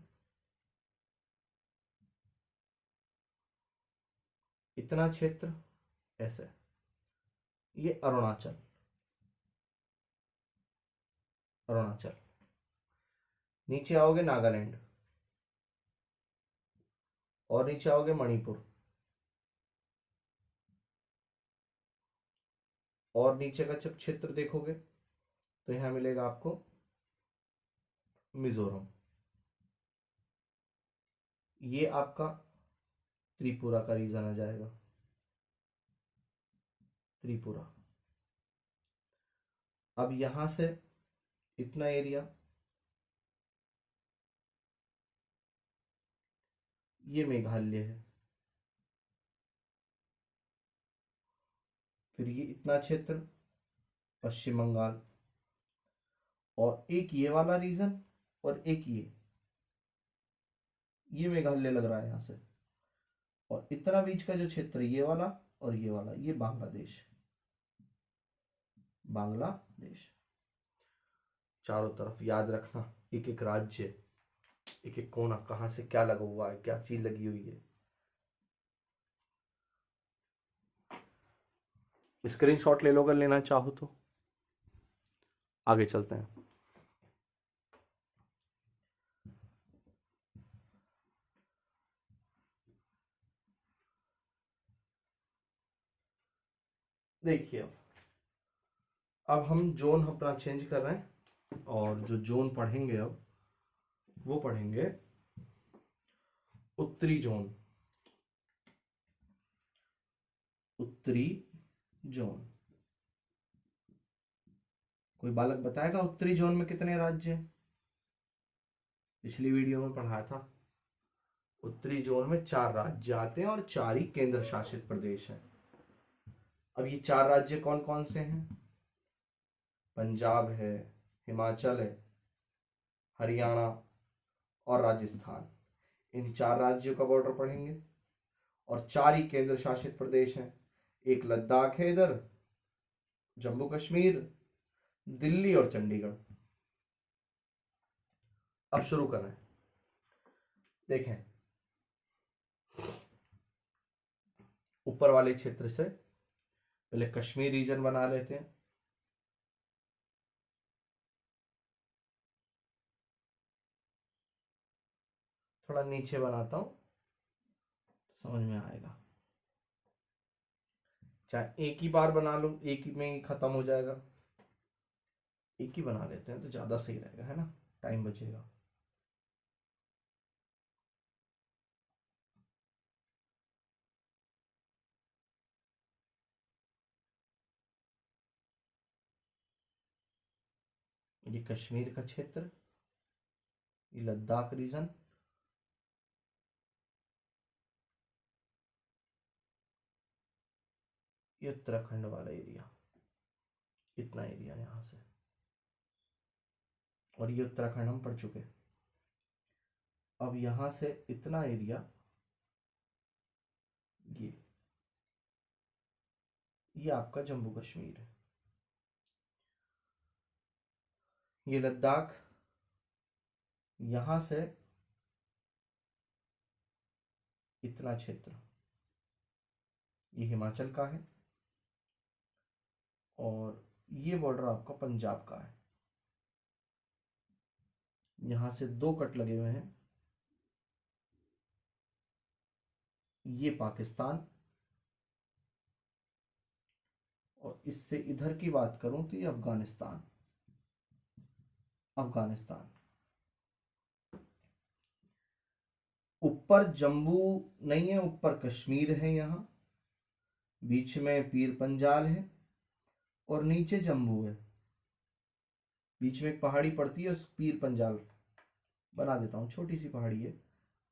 A: इतना क्षेत्र ऐसे, ये अरुणाचल, अरुणाचल, नीचे आओगे नागालैंड, और नीचे आओगे मणिपुर, और नीचे का जब क्षेत्र देखोगे तो यहां मिलेगा आपको मिजोरम, ये आपका त्रिपुरा का रीजन आ जाएगा, त्रिपुरा। अब यहां से इतना एरिया, ये मेघालय है, फिर ये इतना क्षेत्र पश्चिम बंगाल, और एक ये वाला रीजन, और एक ये मेघालय लग रहा है यहां से, और इतना बीच का जो क्षेत्र ये वाला और ये वाला, ये बांग्लादेश, बांग्लादेश। चारों तरफ याद रखना, एक एक राज्य, एक एक कोना, कहां से क्या लगा हुआ है, क्या चीज लगी हुई है। स्क्रीनशॉट ले लो अगर लेना चाहो तो। आगे चलते हैं। देखिए, अब हम जोन अपना चेंज कर रहे हैं, और जो जोन पढ़ेंगे अब वो पढ़ेंगे उत्तरी जोन, उत्तरी जोन। कोई बालक बताएगा उत्तरी जोन में कितने राज्य हैं? पिछली वीडियो में पढ़ाया था, उत्तरी जोन में 4 राज्य आते हैं और 4 ही केंद्र शासित प्रदेश हैं। अब ये 4 राज्य कौन कौन से हैं? पंजाब है, हिमाचल है, हरियाणा और राजस्थान। इन 4 राज्यों का बॉर्डर पढ़ेंगे, और 4 ही केंद्र शासित प्रदेश हैं। एक लद्दाख है इधर, जम्मू कश्मीर, दिल्ली और चंडीगढ़। अब शुरू करें। देखें, ऊपर वाले क्षेत्र से पहले कश्मीर रीजन बना लेते हैं। थोड़ा नीचे बनाता हूं, समझ में आएगा। चाहे एक ही बार बना लो, एक ही में ही खत्म हो जाएगा, एक ही बना लेते हैं तो ज्यादा सही रहेगा, है ना, टाइम बचेगा। ये कश्मीर का क्षेत्र, ये लद्दाख रीजन, ये उत्तराखंड वाला एरिया, इतना एरिया यहां से, और ये उत्तराखंड हम पढ़ चुके। अब यहां से इतना एरिया, ये आपका जम्मू कश्मीर है। ये लद्दाख, यहां से इतना क्षेत्र ये हिमाचल का है, और ये बॉर्डर आपका पंजाब का है। यहां से दो कट लगे हुए हैं, ये पाकिस्तान, और इससे इधर की बात करूं तो ये अफगानिस्तान। अफगानिस्तान ऊपर जम्मू नहीं है, ऊपर कश्मीर है, यहां बीच में पीर पंजाल है, और नीचे जम्मू है। बीच में एक पहाड़ी पड़ती है, उस पीर पंजाल बना देता हूं, छोटी सी पहाड़ी है,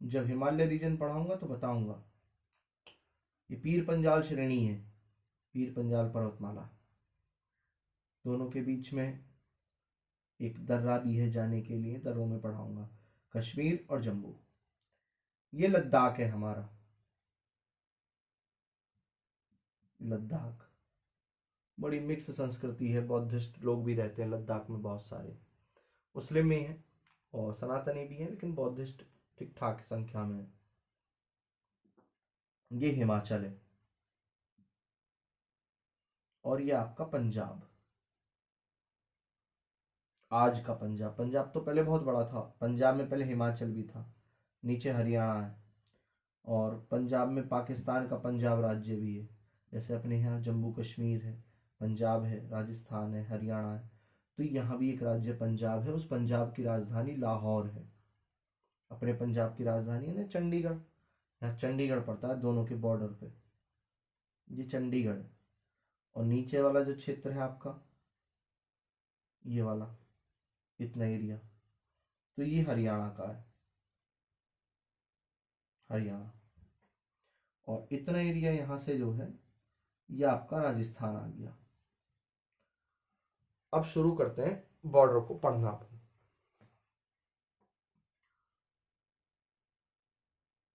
A: जब हिमालय रीजन पढ़ाऊंगा तो बताऊंगा। ये पीर पंजाल श्रेणी है, पीर पंजाल पर्वतमाला, दोनों के बीच में एक दर्रा भी है जाने के लिए, दर्रों में पढ़ाऊंगा। कश्मीर और जम्मू, ये लद्दाख है हमारा। लद्दाख बड़ी मिक्स संस्कृति है, बौद्धिस्ट लोग भी रहते हैं लद्दाख में, बहुत सारे मुस्लिम भी हैं और सनातनी भी हैं, लेकिन बौद्धिस्ट ठीक ठाक संख्या में है। ये हिमाचल है, और ये आपका पंजाब, आज का पंजाब। पंजाब तो पहले बहुत बड़ा था, पंजाब में पहले हिमाचल भी था, नीचे हरियाणा है, और पंजाब में पाकिस्तान का पंजाब राज्य भी है। जैसे अपने यहाँ जम्मू कश्मीर है, पंजाब है, राजस्थान है, हरियाणा है, तो यहाँ भी एक राज्य पंजाब है। उस पंजाब की राजधानी लाहौर है। अपने पंजाब की राजधानी है ना चंडीगढ़, यहाँ चंडीगढ़ पड़ता है दोनों के बॉर्डर पे, ये चंडीगढ़ है। और नीचे वाला जो क्षेत्र है आपका, ये वाला इतना एरिया, तो ये हरियाणा का है, हरियाणा। और इतना एरिया यहां से जो है ये आपका राजस्थान आ गया। अब शुरू करते हैं बॉर्डर को पढ़ना।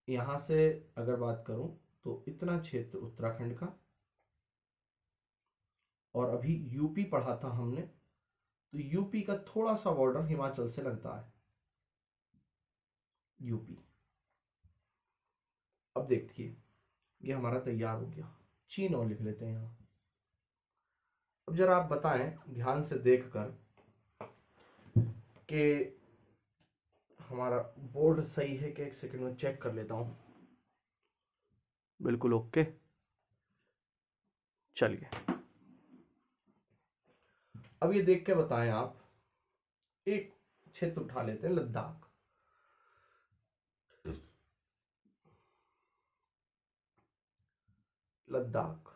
A: यहां से अगर बात करूं तो इतना क्षेत्र उत्तराखंड का, और अभी यूपी पढ़ा था हमने, तो यूपी का थोड़ा सा बॉर्डर हिमाचल से लगता है, यूपी। अब देखिए ये हमारा तैयार हो गया, चीन और लिख लेते हैं यहां। अब जरा आप बताएं ध्यान से देखकर कि हमारा बोर्ड सही है कि, एक सेकंड में चेक कर लेता हूं। बिल्कुल ओके, चलिए अब ये देख के बताएं आप। एक क्षेत्र उठा लेते हैं, लद्दाख। लद्दाख,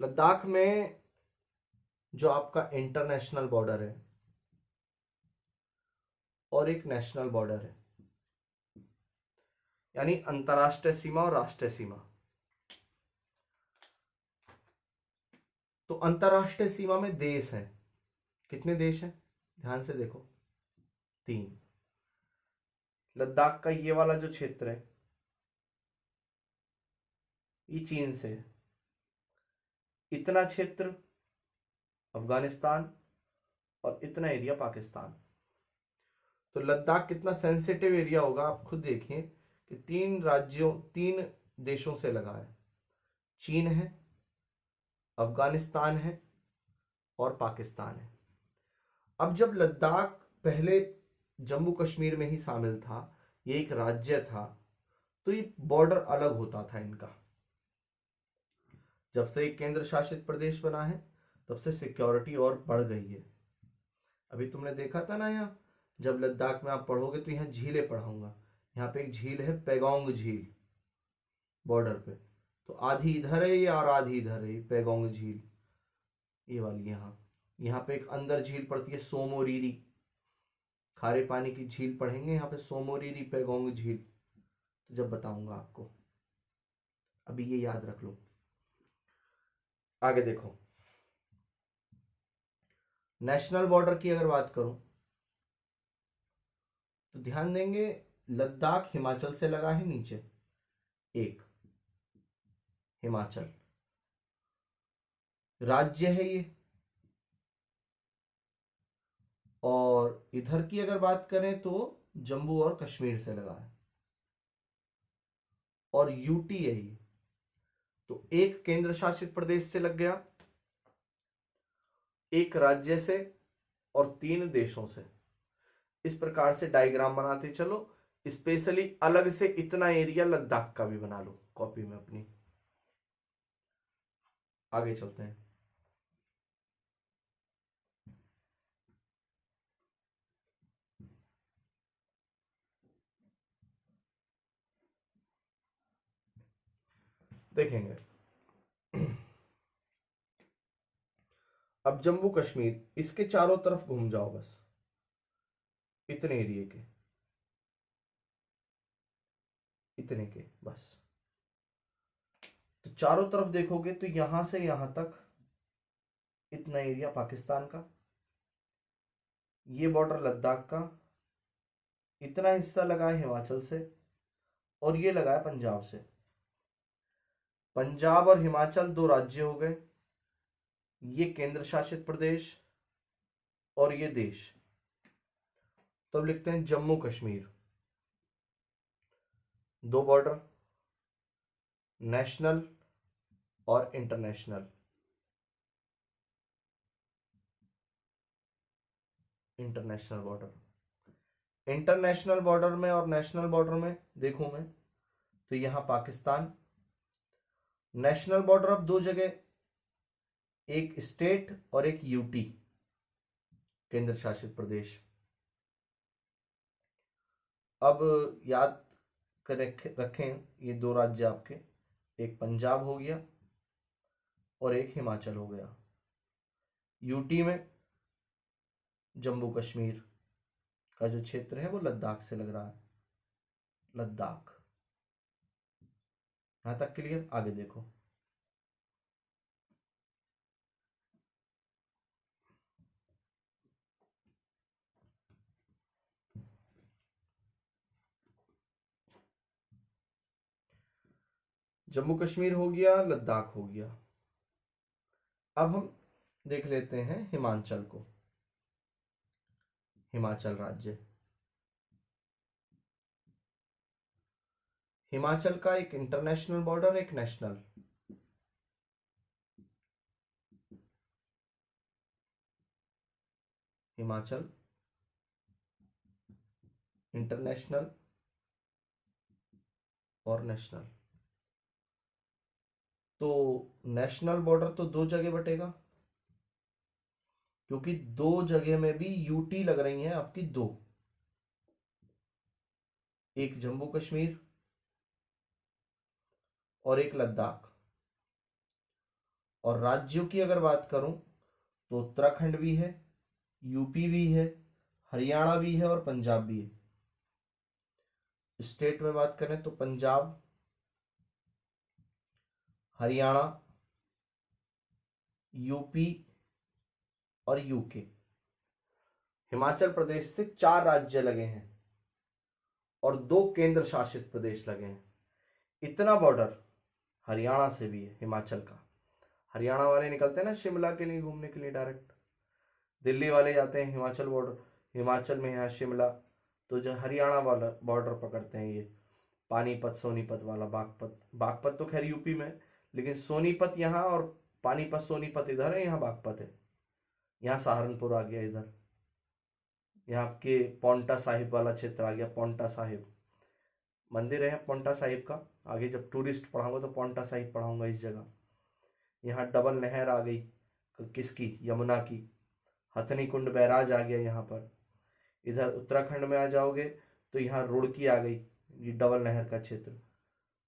A: लद्दाख में जो आपका इंटरनेशनल बॉर्डर है और एक नेशनल बॉर्डर है, यानी अंतरराष्ट्रीय सीमा और राष्ट्रीय सीमा। तो अंतरराष्ट्रीय सीमा में देश है, कितने देश हैं ध्यान से देखो, 3। लद्दाख का ये वाला जो क्षेत्र है ये चीन से है, इतना क्षेत्र अफगानिस्तान, और इतना एरिया पाकिस्तान। तो लद्दाख कितना सेंसिटिव एरिया होगा आप खुद देखिए कि 3 देशों से लगा है, चीन है, अफगानिस्तान है और पाकिस्तान है। अब जब लद्दाख पहले जम्मू कश्मीर में ही शामिल था, ये एक राज्य था, तो ये बॉर्डर अलग होता था इनका। जब से एक केंद्र शासित प्रदेश बना है तब से सिक्योरिटी और बढ़ गई है। अभी तुमने देखा था ना, यहाँ जब लद्दाख में आप पढ़ोगे तो यहाँ झीलें पढ़ाऊंगा, यहाँ पे एक झील है पेगोंग झील बॉर्डर पे, तो आधी इधर है ये और आधी इधर है, पेगोंग झील ये वाली। यहाँ यहाँ पे एक अंदर झील पड़ती है सोमोरीरी, खारे पानी की झील पढ़ेंगे यहाँ पे सोमोरीरी पेगोंग झील, तो जब बताऊंगा आपको, अभी ये याद रख लो। आगे देखो, नेशनल बॉर्डर की अगर बात करूं तो ध्यान देंगे लद्दाख हिमाचल से लगा है नीचे, एक हिमाचल राज्य है ये, और इधर की अगर बात करें तो जम्मू और कश्मीर से लगा है, और यूटी है ये, तो एक केंद्र शासित प्रदेश से लग गया, एक राज्य से, और 3 देशों से। इस प्रकार से डायग्राम बनाते चलो। स्पेशली अलग से इतना एरिया लद्दाख का भी बना लो कॉपी में अपनी। आगे चलते हैं। देखेंगे अब जम्मू कश्मीर, इसके चारों तरफ घूम जाओ बस, इतने एरिया के, इतने के बस। तो चारों तरफ देखोगे तो यहां से यहां तक इतना एरिया पाकिस्तान का, ये बॉर्डर लद्दाख का, इतना हिस्सा लगा है हिमाचल से, और ये लगा है पंजाब से। पंजाब और हिमाचल 2 राज्य हो गए, ये केंद्र शासित प्रदेश, और ये देश। तो अब लिखते हैं जम्मू कश्मीर, 2 बॉर्डर, नेशनल और international. International border, international border में और नेशनल बॉर्डर में देखूं मैं तो यहां पाकिस्तान। नेशनल बॉर्डर अब 2 जगह, एक स्टेट और एक यूटी केंद्र शासित प्रदेश। अब याद कर रखें ये 2 राज्य आपके, एक पंजाब हो गया और एक हिमाचल हो गया। यूटी में जम्मू कश्मीर का जो क्षेत्र है वो लद्दाख से लग रहा है, लद्दाख। यहां तक क्लियर? आगे देखो, जम्मू कश्मीर हो गया, लद्दाख हो गया। अब हम देख लेते हैं हिमाचल को, हिमाचल राज्य। हिमाचल का एक इंटरनेशनल बॉर्डर, एक नेशनल। हिमाचल इंटरनेशनल और नेशनल। तो नेशनल बॉर्डर तो 2 जगह बटेगा, क्योंकि 2 जगह में भी यूटी लग रही हैं आपकी 2, एक जम्मू कश्मीर और एक लद्दाख। और राज्यों की अगर बात करूं तो उत्तराखंड भी है, यूपी भी है, हरियाणा भी है और पंजाब भी है। स्टेट में बात करें तो पंजाब, हरियाणा, यूपी और यूके। हिमाचल प्रदेश से 4 राज्य लगे हैं और 2 केंद्र शासित प्रदेश लगे हैं। इतना बॉर्डर हरियाणा से भी है हिमाचल का। हरियाणा वाले निकलते हैं ना शिमला के लिए घूमने के लिए डायरेक्ट, दिल्ली वाले जाते हैं हिमाचल बॉर्डर, हिमाचल में यहाँ शिमला, तो जो हरियाणा वाला बॉर्डर पकड़ते हैं ये पानीपत सोनीपत वाला। बागपत, बागपत तो खैर यूपी में, लेकिन सोनीपत यहाँ और पानीपत सोनीपत इधर है, यहाँ बागपत है। यहाँ सहारनपुर आ गया, इधर यहाँ आपके पौंटा साहिब वाला क्षेत्र आ गया। पौंटा साहिब मंदिर है पौंटा साहिब का, आगे जब टूरिस्ट पढ़ाऊंगा तो पौंटा साहिब पढ़ाऊंगा इस जगह। यहाँ डबल नहर आ गई, किसकी? यमुना की। हथनी कुंड बैराज आ गया यहाँ पर। इधर उत्तराखंड में आ जाओगे तो यहाँ रुड़की आ गई, ये डबल नहर का क्षेत्र।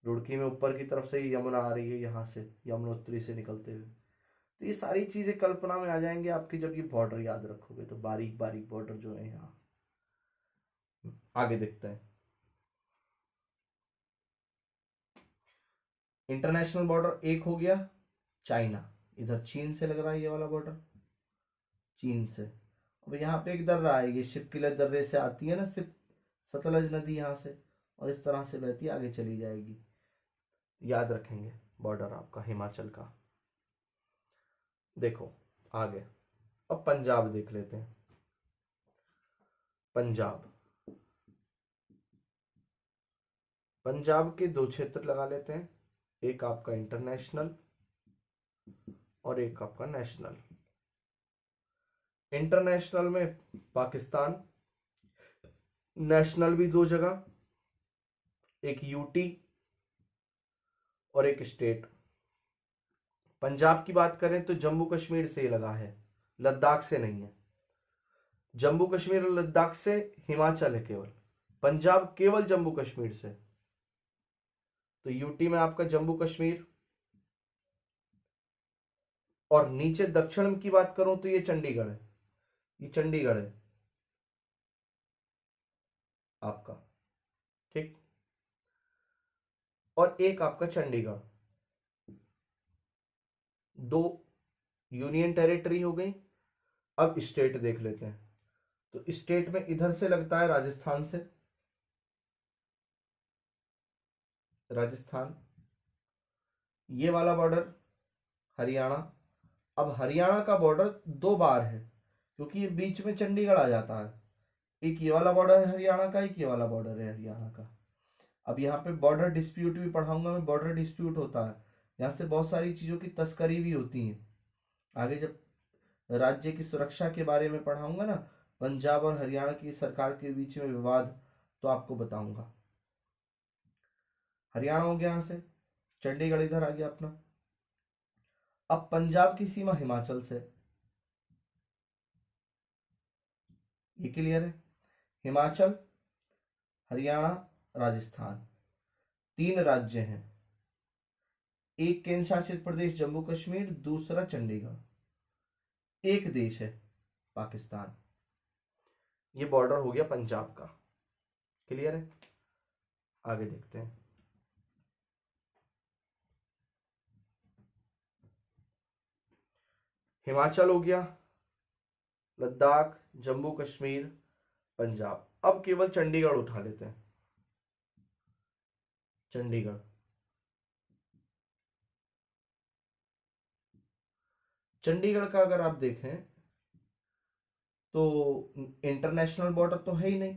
A: रुड़की में ऊपर की तरफ से यमुना आ रही है, यहाँ से यमुनोत्री से निकलते हुए। तो ये सारी चीजें कल्पना में आ जाएंगे आपके जब ये बॉर्डर याद रखोगे, तो बारीक बारीक बॉर्डर जो है यहाँ। आगे देखते हैं। इंटरनेशनल बॉर्डर एक हो गया चाइना, इधर चीन से लग रहा है ये वाला बॉर्डर, चीन से। अब यहाँ पे एक दर्रा है, ये शिपकिले दर्रे से आती है ना सिप, सतलज नदी यहाँ से, और इस तरह से बहती आगे चली जाएगी। याद रखेंगे बॉर्डर आपका हिमाचल का। देखो आगे, अब पंजाब देख लेते हैं। पंजाब, पंजाब के दो क्षेत्र लगा लेते हैं, एक आपका इंटरनेशनल और एक आपका नेशनल। इंटरनेशनल में पाकिस्तान, नेशनल भी दो जगह, एक यूटी और एक स्टेट। पंजाब की बात करें तो जम्मू कश्मीर से लगा है, लद्दाख से नहीं है। जम्मू कश्मीर और लद्दाख से हिमाचल है केवल, पंजाब केवल जम्मू कश्मीर से। तो यूटी में आपका जम्मू कश्मीर, और नीचे दक्षिण की बात करूं तो ये चंडीगढ़ है, ये चंडीगढ़ है आपका, ठीक। और एक आपका चंडीगढ़, दो यूनियन टेरिटरी हो गई। अब स्टेट देख लेते हैं। तो स्टेट में इधर से लगता है राजस्थान से, राजस्थान, ये वाला बॉर्डर हरियाणा। अब हरियाणा का बॉर्डर दो बार है, क्योंकि ये बीच में चंडीगढ़ आ जाता है। एक ये वाला बॉर्डर है हरियाणा का, एक ये वाला बॉर्डर है हरियाणा का। अब यहाँ पे बॉर्डर डिस्प्यूट भी पढ़ाऊंगा मैं, बॉर्डर डिस्प्यूट होता है, यहाँ से बहुत सारी चीजों की तस्करी भी होती है। आगे जब राज्य की सुरक्षा के बारे में पढ़ाऊंगा ना, पंजाब और हरियाणा की सरकार के बीच में विवाद, तो आपको बताऊंगा। हरियाणा हो गया यहाँ से, चंडीगढ़ इधर आ गया अपना। अब पंजाब की सीमा हिमाचल से, ये क्लियर है। हिमाचल, हरियाणा, राजस्थान, तीन राज्य हैं। एक केंद्र शासित प्रदेश जम्मू कश्मीर, दूसरा चंडीगढ़, एक देश है पाकिस्तान। ये बॉर्डर हो गया पंजाब का, क्लियर है। आगे देखते हैं। हिमाचल हो गया, लद्दाख, जम्मू कश्मीर, पंजाब। अब केवल चंडीगढ़ उठा लेते हैं। चंडीगढ़, चंडीगढ़ का अगर आप देखें तो इंटरनेशनल बॉर्डर तो है ही नहीं,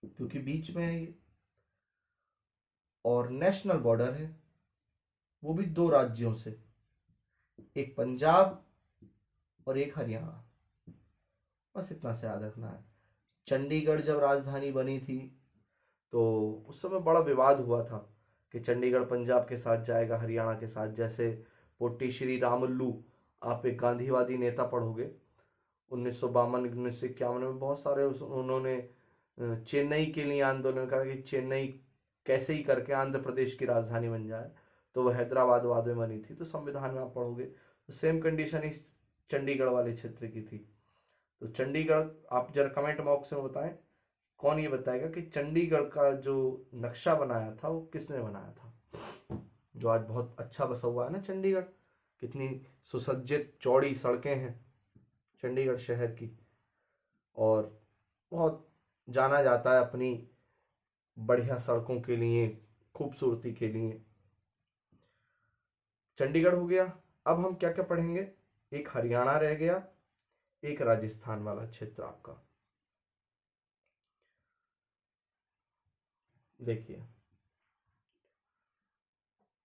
A: क्योंकि बीच में है ये। और नेशनल बॉर्डर है, वो भी दो राज्यों से, एक पंजाब और एक हरियाणा। बस इतना से याद रखना है। चंडीगढ़ जब राजधानी बनी थी तो उस समय बड़ा विवाद हुआ था कि चंडीगढ़ पंजाब के साथ जाएगा, हरियाणा के साथ। जैसे पोटी श्री रामुलु, आप एक गांधीवादी नेता पढ़ोगे, 1952 1951 में बहुत सारे उन्होंने चेन्नई के लिए आंदोलन करा कि चेन्नई कैसे ही करके आंध्र प्रदेश की राजधानी बन जाए। तो वह हैदराबाद बाद में बनी थी। तो संविधान में आप पढ़ोगे तो सेम कंडीशन इस चंडीगढ़ वाले क्षेत्र की थी। तो चंडीगढ़, आप जरा कमेंट बॉक्स में बताएं कौन ये बताएगा कि चंडीगढ़ का जो नक्शा बनाया था वो किसने बनाया था। जो आज बहुत अच्छा बसा हुआ है ना चंडीगढ़, कितनी सुसज्जित चौड़ी सड़कें हैं चंडीगढ़ शहर की, और बहुत जाना जाता है अपनी बढ़िया सड़कों के लिए, खूबसूरती के लिए। चंडीगढ़ हो गया। अब हम क्या क्या पढ़ेंगे, एक हरियाणा रह गया, एक राजस्थान वाला क्षेत्र आपका। देखिए,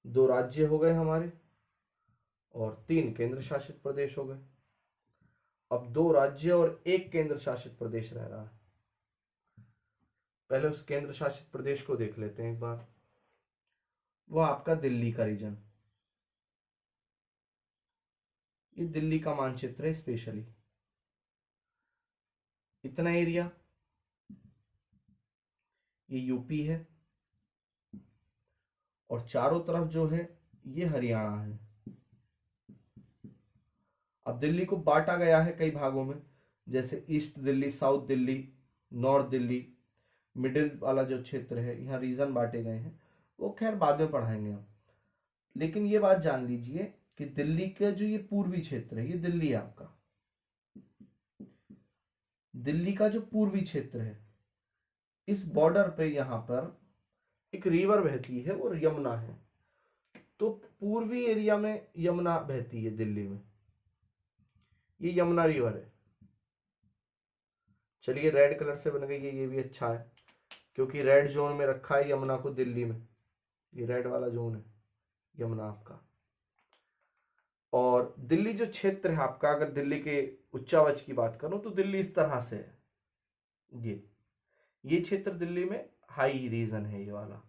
A: दो राज्य हो गए हमारे और तीन केंद्र शासित प्रदेश हो गए। अब दो राज्य और एक केंद्र शासित प्रदेश रह रहा है। पहले उस केंद्र शासित प्रदेश को देख लेते हैं एक बार। वो आपका दिल्ली का रीजन, ये दिल्ली का मानचित्र है स्पेशली। इतना एरिया ये यूपी है, और चारों तरफ जो है ये हरियाणा है। अब दिल्ली को बांटा गया है कई भागों में, जैसे east Delhi, south Delhi, north Delhi, middle वाला जो क्षेत्र है, यहाँ रीजन बांटे गए हैं, वो खैर बाद में पढ़ाएंगे हम। लेकिन ये बात जान लीजिए कि दिल्ली का जो ये पूर्वी क्षेत्र है, ये दिल्ली है आपका, दिल्ली का जो पूर्वी क्षेत्र है, इस बॉर्डर पे यहाँ पर एक रिवर बहती है और यमुना है। तो पूर्वी एरिया में यमुना बहती है दिल्ली में, ये यमुना रिवर है। चलिए रेड कलर से बन गई है, ये भी अच्छा है, क्योंकि रेड जोन में रखा है यमुना को दिल्ली में, ये रेड वाला जोन है यमुना आपका। और दिल्ली जो क्षेत्र है आपका, अगर दिल्ली के उच्चावच की बात करूं तो दिल्ली इस तरह से है, ये क्षेत्र दिल्ली में हाई रीजन है, ये वाला,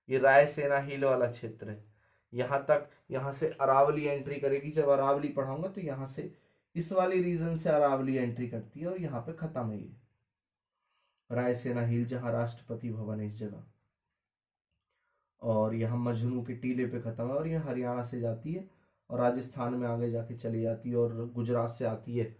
A: ये रायसेना हिल वाला क्षेत्र है। यहां तक, यहां से अरावली एंट्री करेगी, जब अरावली पढ़ाऊंगा तो यहां से इस वाली रीजन से अरावली एंट्री करती है और यहाँ पे खत्म है ये रायसेना हिल, जहां राष्ट्रपति भवन है इस जगह, और यहाँ मजनू के टीले पे खत्म है, और ये हरियाणा से जाती है और राजस्थान में आगे जाके चली जाती है, और गुजरात से आती है।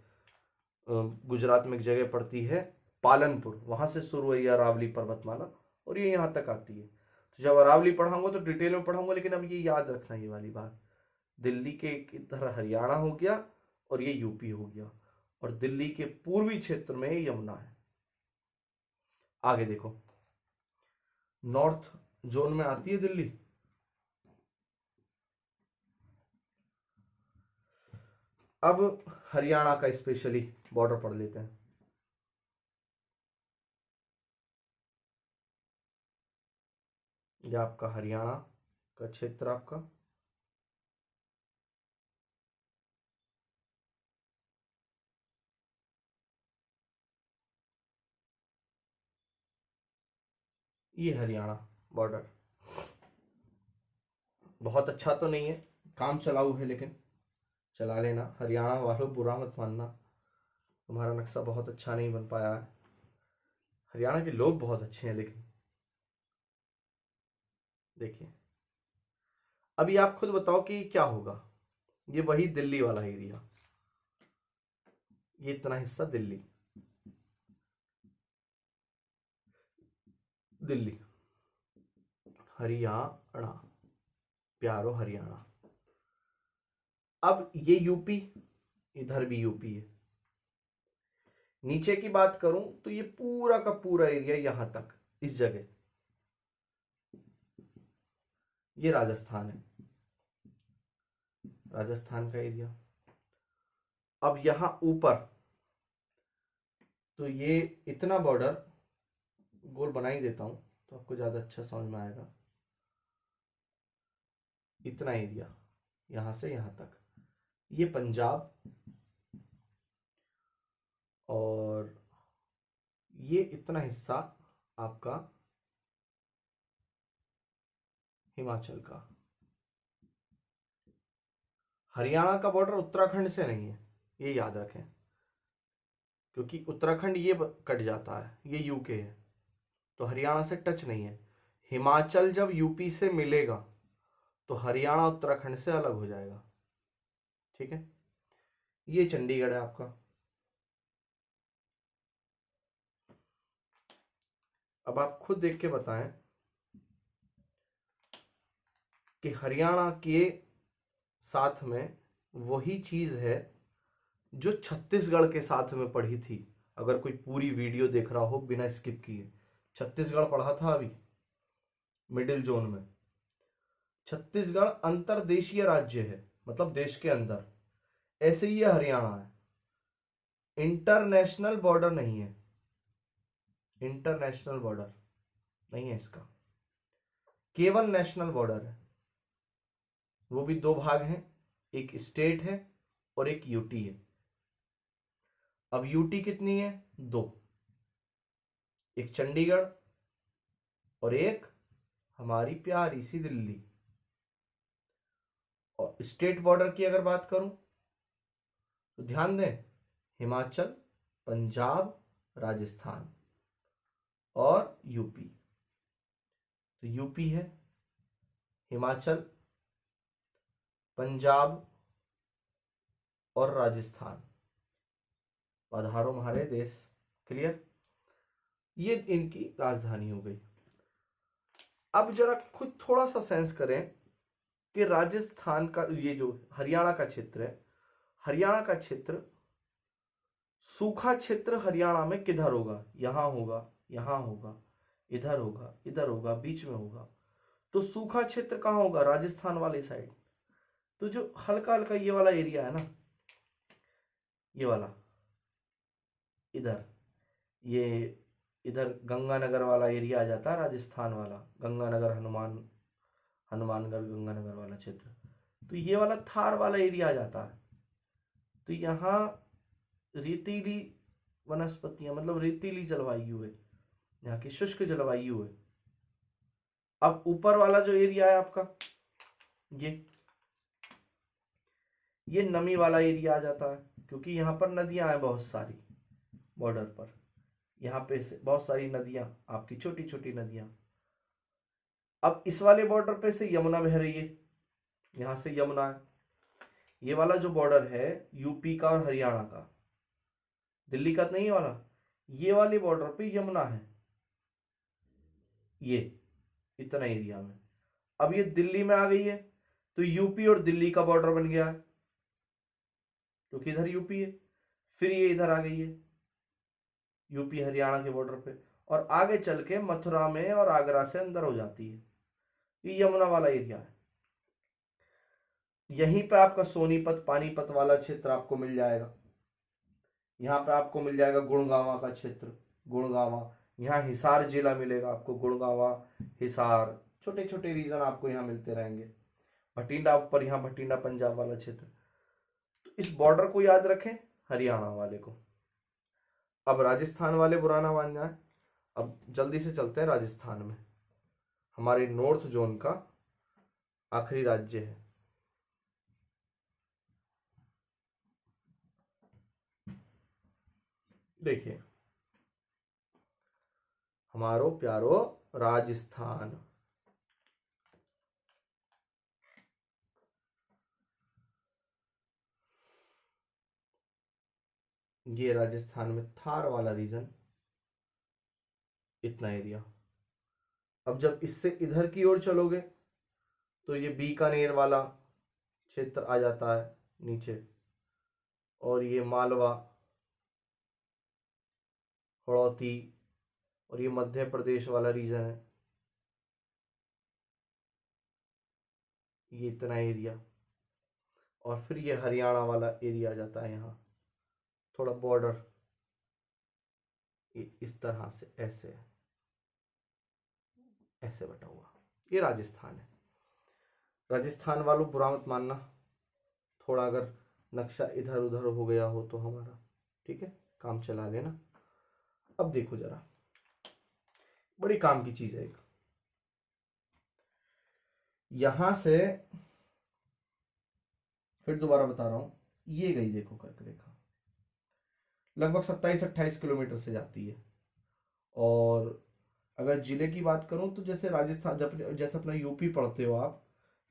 A: गुजरात में एक जगह पड़ती है पालनपुर, वहां से शुरू हुई अरावली पर्वतमाला और ये यहाँ तक आती है। तो जब अरावली पढ़ाऊंगा तो डिटेल में पढ़ाऊंगा, लेकिन अब ये याद रखना ये वाली बात, दिल्ली के इधर हरियाणा हो गया और ये यूपी हो गया, और दिल्ली के पूर्वी क्षेत्र में यमुना है। आगे देखो, नॉर्थ जोन में आती है दिल्ली। अब हरियाणा का स्पेशली बॉर्डर पढ़ लेते हैं। यह आपका हरियाणा का क्षेत्र, आपका ये हरियाणा बॉर्डर बहुत अच्छा तो नहीं है, काम चलाऊ है, लेकिन चला लेना। हरियाणा वालों बुरा मत मानना, तुम्हारा नक्शा बहुत अच्छा नहीं बन पाया है। हरियाणा के लोग बहुत अच्छे हैं, लेकिन देखिए अभी आप खुद बताओ कि क्या होगा। ये वही दिल्ली वाला एरिया, ये इतना हिस्सा दिल्ली, दिल्ली, हरियाणा, प्यारो हरियाणा। अब ये यूपी, इधर भी यूपी है। नीचे की बात करूं तो ये पूरा का पूरा एरिया यहां तक, इस जगह, ये राजस्थान है, राजस्थान का एरिया। अब यहां ऊपर तो ये इतना बॉर्डर गोल बना ही देता हूं तो आपको ज्यादा अच्छा समझ में आएगा। इतना एरिया यहां से यहां तक, ये पंजाब, और ये इतना हिस्सा आपका हिमाचल का। हरियाणा का बॉर्डर उत्तराखंड से नहीं है, ये याद रखें, क्योंकि उत्तराखंड ये कट जाता है, ये यूके है, तो हरियाणा से टच नहीं है। हिमाचल जब यूपी से मिलेगा तो हरियाणा उत्तराखंड से अलग हो जाएगा, ठीक है। ये चंडीगढ़ है आपका। अब आप खुद देख के बताएं कि हरियाणा के साथ में वही चीज है जो छत्तीसगढ़ के साथ में पढ़ी थी। अगर कोई पूरी वीडियो देख रहा हो बिना स्किप किए, छत्तीसगढ़ पढ़ा था अभी मिडिल जोन में। छत्तीसगढ़ अंतरदेशीय राज्य है, मतलब देश के अंदर, ऐसे ही हरियाणा है। इंटरनेशनल बॉर्डर नहीं है, इंटरनेशनल बॉर्डर नहीं है इसका, केवल नेशनल बॉर्डर है। वो भी दो भाग हैं, एक स्टेट है और एक यूटी है। अब यूटी कितनी है? दो, एक चंडीगढ़ और एक हमारी प्यारी सी दिल्ली। और स्टेट बॉर्डर की अगर बात करूं तो ध्यान दें, हिमाचल, पंजाब, राजस्थान और यूपी। तो यूपी है, हिमाचल, पंजाब और राजस्थान, पधारो हमारे देश। क्लियर, ये इनकी राजधानी हो गई। अब जरा खुद थोड़ा सा सेंस करें कि राजस्थान का ये जो हरियाणा का क्षेत्र है, हरियाणा का क्षेत्र, सूखा क्षेत्र हरियाणा में किधर होगा? यहां होगा, यहां होगा, इधर होगा, इधर होगा, बीच में होगा। तो सूखा क्षेत्र कहां होगा? राजस्थान वाली साइड। तो जो हल्का हल्का ये वाला एरिया है ना, ये वाला, इधर, ये इधर गंगानगर वाला एरिया आ जाता है, राजस्थान वाला, गंगानगर, हनुमानगढ़, गंगानगर वाला क्षेत्र। तो ये वाला थार वाला एरिया आ जाता है। तो यहाँ रेतीली वनस्पतियां, मतलब रेतीली जलवायु है, यहाँ की शुष्क जलवायु है। अब ऊपर वाला जो एरिया है आपका, ये नमी वाला एरिया आ जाता है, क्योंकि यहाँ पर नदियां हैं बहुत सारी, बॉर्डर पर यहाँ पे से बहुत सारी नदियां, आपकी छोटी छोटी नदियां। अब इस वाले बॉर्डर पे से यमुना बह रही है, यहां से यमुना है। ये वाला जो बॉर्डर है यूपी का और हरियाणा का, दिल्ली का नहीं वाला, ये वाले बॉर्डर पे यमुना है, ये इतना एरिया में। अब ये दिल्ली में आ गई है, तो यूपी और दिल्ली का बॉर्डर बन गया है, क्योंकि इधर यूपी है। फिर ये इधर आ गई है, यूपी हरियाणा के बॉर्डर पे, और आगे चल के मथुरा में और आगरा से अंदर हो जाती है। ये यमुना वाला एरिया है। यहीं पे आपका सोनीपत, पानीपत वाला क्षेत्र आपको मिल जाएगा। यहाँ पे आपको मिल जाएगा गुड़गांवा का क्षेत्र, गुड़गांवा। यहाँ हिसार जिला मिलेगा आपको, गुड़गांवा, हिसार, छोटे छोटे रीजन आपको यहाँ मिलते रहेंगे। भटिंडा ऊपर, यहाँ भटिंडा पंजाब वाला क्षेत्र। तो इस बॉर्डर को याद रखें, हरियाणा वाले को। अब राजस्थान वाले बुरा ना मान जाए, अब जल्दी से चलते हैं राजस्थान में, हमारे नॉर्थ जोन का आखिरी राज्य है। देखिए, हमारो प्यारो राजस्थान, ये राजस्थान में थार वाला रीजन, इतना एरिया। अब जब इससे इधर की ओर चलोगे तो ये बीकानेर वाला क्षेत्र आ जाता है नीचे, और ये मालवा, हड़ौती, और ये मध्य प्रदेश वाला रीजन है, ये इतना एरिया। और फिर ये हरियाणा वाला एरिया आ जाता है, यहाँ थोड़ा बॉर्डर इस तरह से ऐसे ऐसे बटा हुआ, ये राजस्थान है। राजस्थान वालों बुरा मत मानना, थोड़ा अगर नक्शा इधर उधर हो गया हो तो हमारा, ठीक है, काम चला लेना। अब देखो जरा, बड़ी काम की चीज है एक, यहां से फिर दोबारा बता रहा हूं, ये गई देखो कर्क रेखा, लगभग 27-28 किलोमीटर से जाती है। और अगर जिले की बात करूं तो जैसे राजस्थान, जब जैसे अपना यूपी पढ़ते हो आप,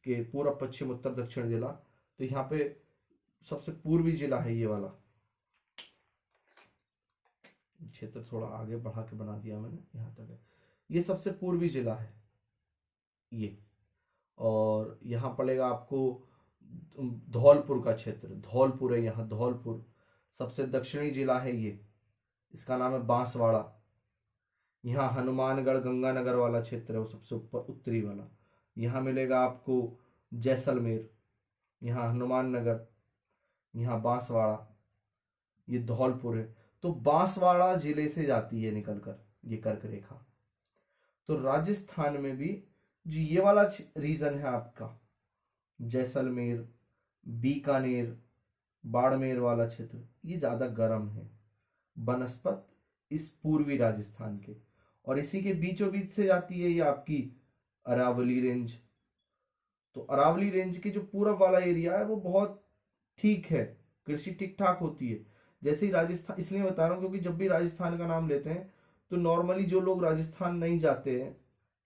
A: कि पूरा पश्चिम उत्तर दक्षिण जिला, तो यहाँ पे सबसे पूर्वी जिला है ये वाला क्षेत्र, थोड़ा आगे बढ़ा के बना दिया मैंने, यहाँ तक है, ये सबसे पूर्वी जिला है ये। और यहाँ पड़ेगा आपको धौलपुर का क्षेत्र, धौलपुर है यहाँ, धौलपुर सबसे दक्षिणी जिला है ये, इसका नाम है बांसवाड़ा। यहाँ हनुमानगढ़, गंगानगर वाला क्षेत्र है वो सबसे ऊपर उत्तरी वाला। यहाँ मिलेगा आपको जैसलमेर, यहाँ हनुमान नगर, यहाँ बांसवाड़ा, ये धौलपुर है। तो बांसवाड़ा जिले से जाती है निकलकर ये कर्क रेखा। तो राजस्थान में भी जो ये वाला रीजन है आपका, जैसलमेर, बीकानेर, बाड़मेर वाला क्षेत्र, ये ज्यादा गर्म है बनस्पत इस पूर्वी राजस्थान के। और इसी के बीचों बीच से जाती है ये आपकी अरावली रेंज। तो अरावली रेंज की जो पूरब वाला एरिया है वो बहुत ठीक है, कृषि ठीक ठाक होती है। जैसे ही राजस्थान, इसलिए बता रहा हूँ क्योंकि जब भी राजस्थान का नाम लेते हैं तो नॉर्मली जो लोग राजस्थान नहीं जाते हैं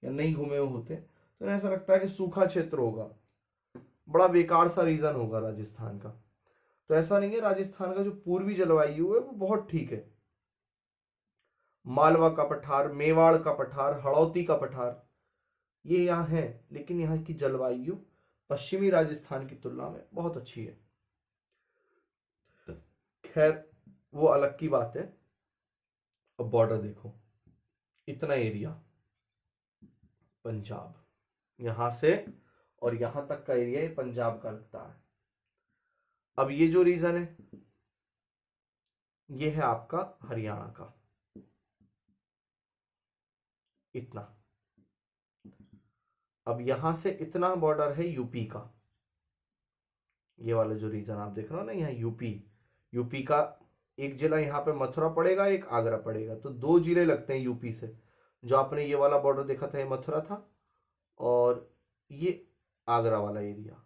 A: या नहीं घूमे हुए होते तो ऐसा लगता है कि सूखा क्षेत्र होगा, बड़ा बेकार सा रीजन होगा राजस्थान का। तो ऐसा नहीं है, राजस्थान का जो पूर्वी जलवायु है वो बहुत ठीक है। मालवा का पठार, मेवाड़ का पठार, हड़ौती का पठार, ये यहाँ है, लेकिन यहाँ की जलवायु पश्चिमी राजस्थान की तुलना में बहुत अच्छी है। खैर वो अलग की बात है। अब बॉर्डर देखो, इतना एरिया पंजाब, यहां से और यहां तक का एरिया ये पंजाब का लगता है। अब ये जो रीजन है ये है आपका हरियाणा का, इतना। अब यहां से इतना बॉर्डर है यूपी का, ये वाला जो रीजन आप देख रहे हो ना यहाँ यूपी, यूपी का एक जिला यहाँ पे मथुरा पड़ेगा, एक आगरा पड़ेगा, तो दो जिले लगते हैं यूपी से। जो आपने ये वाला बॉर्डर देखा था ये मथुरा था, और ये आगरा वाला एरिया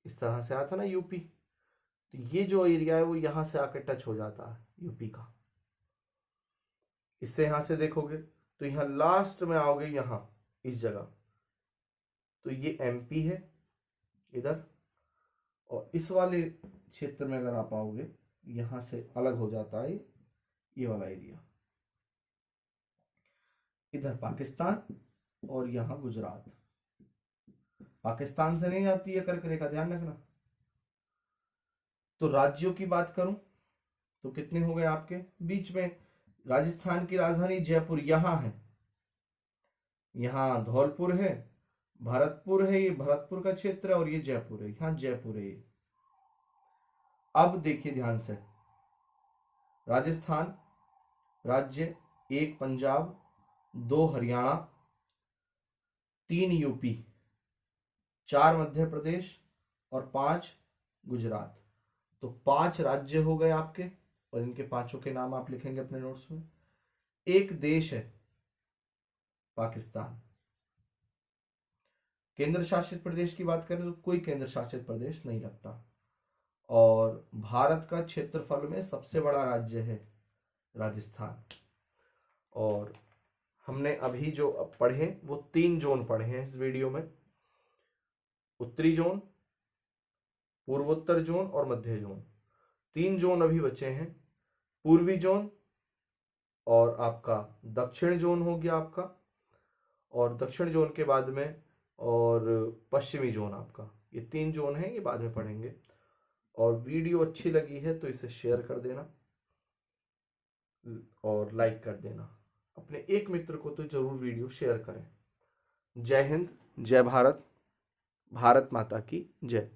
A: इस तरह से आया था ना यूपी। तो ये जो एरिया है वो यहां से आके टच हो जाता है यूपी का। इससे यहां से देखोगे तो यहाँ लास्ट में आओगे, यहां इस जगह, तो ये एमपी है इधर, और इस वाले क्षेत्र में अगर आप आओगे यहां से अलग हो जाता है ये वाला एरिया, इधर पाकिस्तान और यहां गुजरात। पाकिस्तान से नहीं आती है कर्क रेखा, ध्यान रखना। तो राज्यों की बात करूं तो कितने हो गए आपके बीच में? राजस्थान की राजधानी जयपुर यहां है, यहां धौलपुर है, भरतपुर है, ये भरतपुर का क्षेत्र है, और ये जयपुर है, यहां जयपुर है ये। अब देखिए ध्यान से, राजस्थान राज्य, एक पंजाब, दो हरियाणा, तीन यूपी, चार मध्य प्रदेश और पांच गुजरात। तो पांच राज्य हो गए आपके, और इनके पांचों के नाम आप लिखेंगे अपने नोट्स में। एक देश है पाकिस्तान। केंद्र शासित प्रदेश की बात करें तो कोई केंद्र शासित प्रदेश नहीं लगता, और भारत का क्षेत्रफल में सबसे बड़ा राज्य है राजस्थान। और हमने अभी जो पढ़े वो 3 जोन पढ़े हैं इस वीडियो में, उत्तरी जोन, पूर्वोत्तर जोन और मध्य जोन। 3 जोन अभी बचे हैं, पूर्वी जोन और आपका दक्षिण जोन हो गया आपका, और दक्षिण जोन के बाद में और पश्चिमी जोन आपका। ये 3 जोन हैं, ये बाद में पढ़ेंगे। और वीडियो अच्छी लगी है तो इसे शेयर कर देना और लाइक कर देना। अपने एक मित्र को तो जरूर वीडियो शेयर करें। जय हिंद, जय भारत, भारत माता की जय।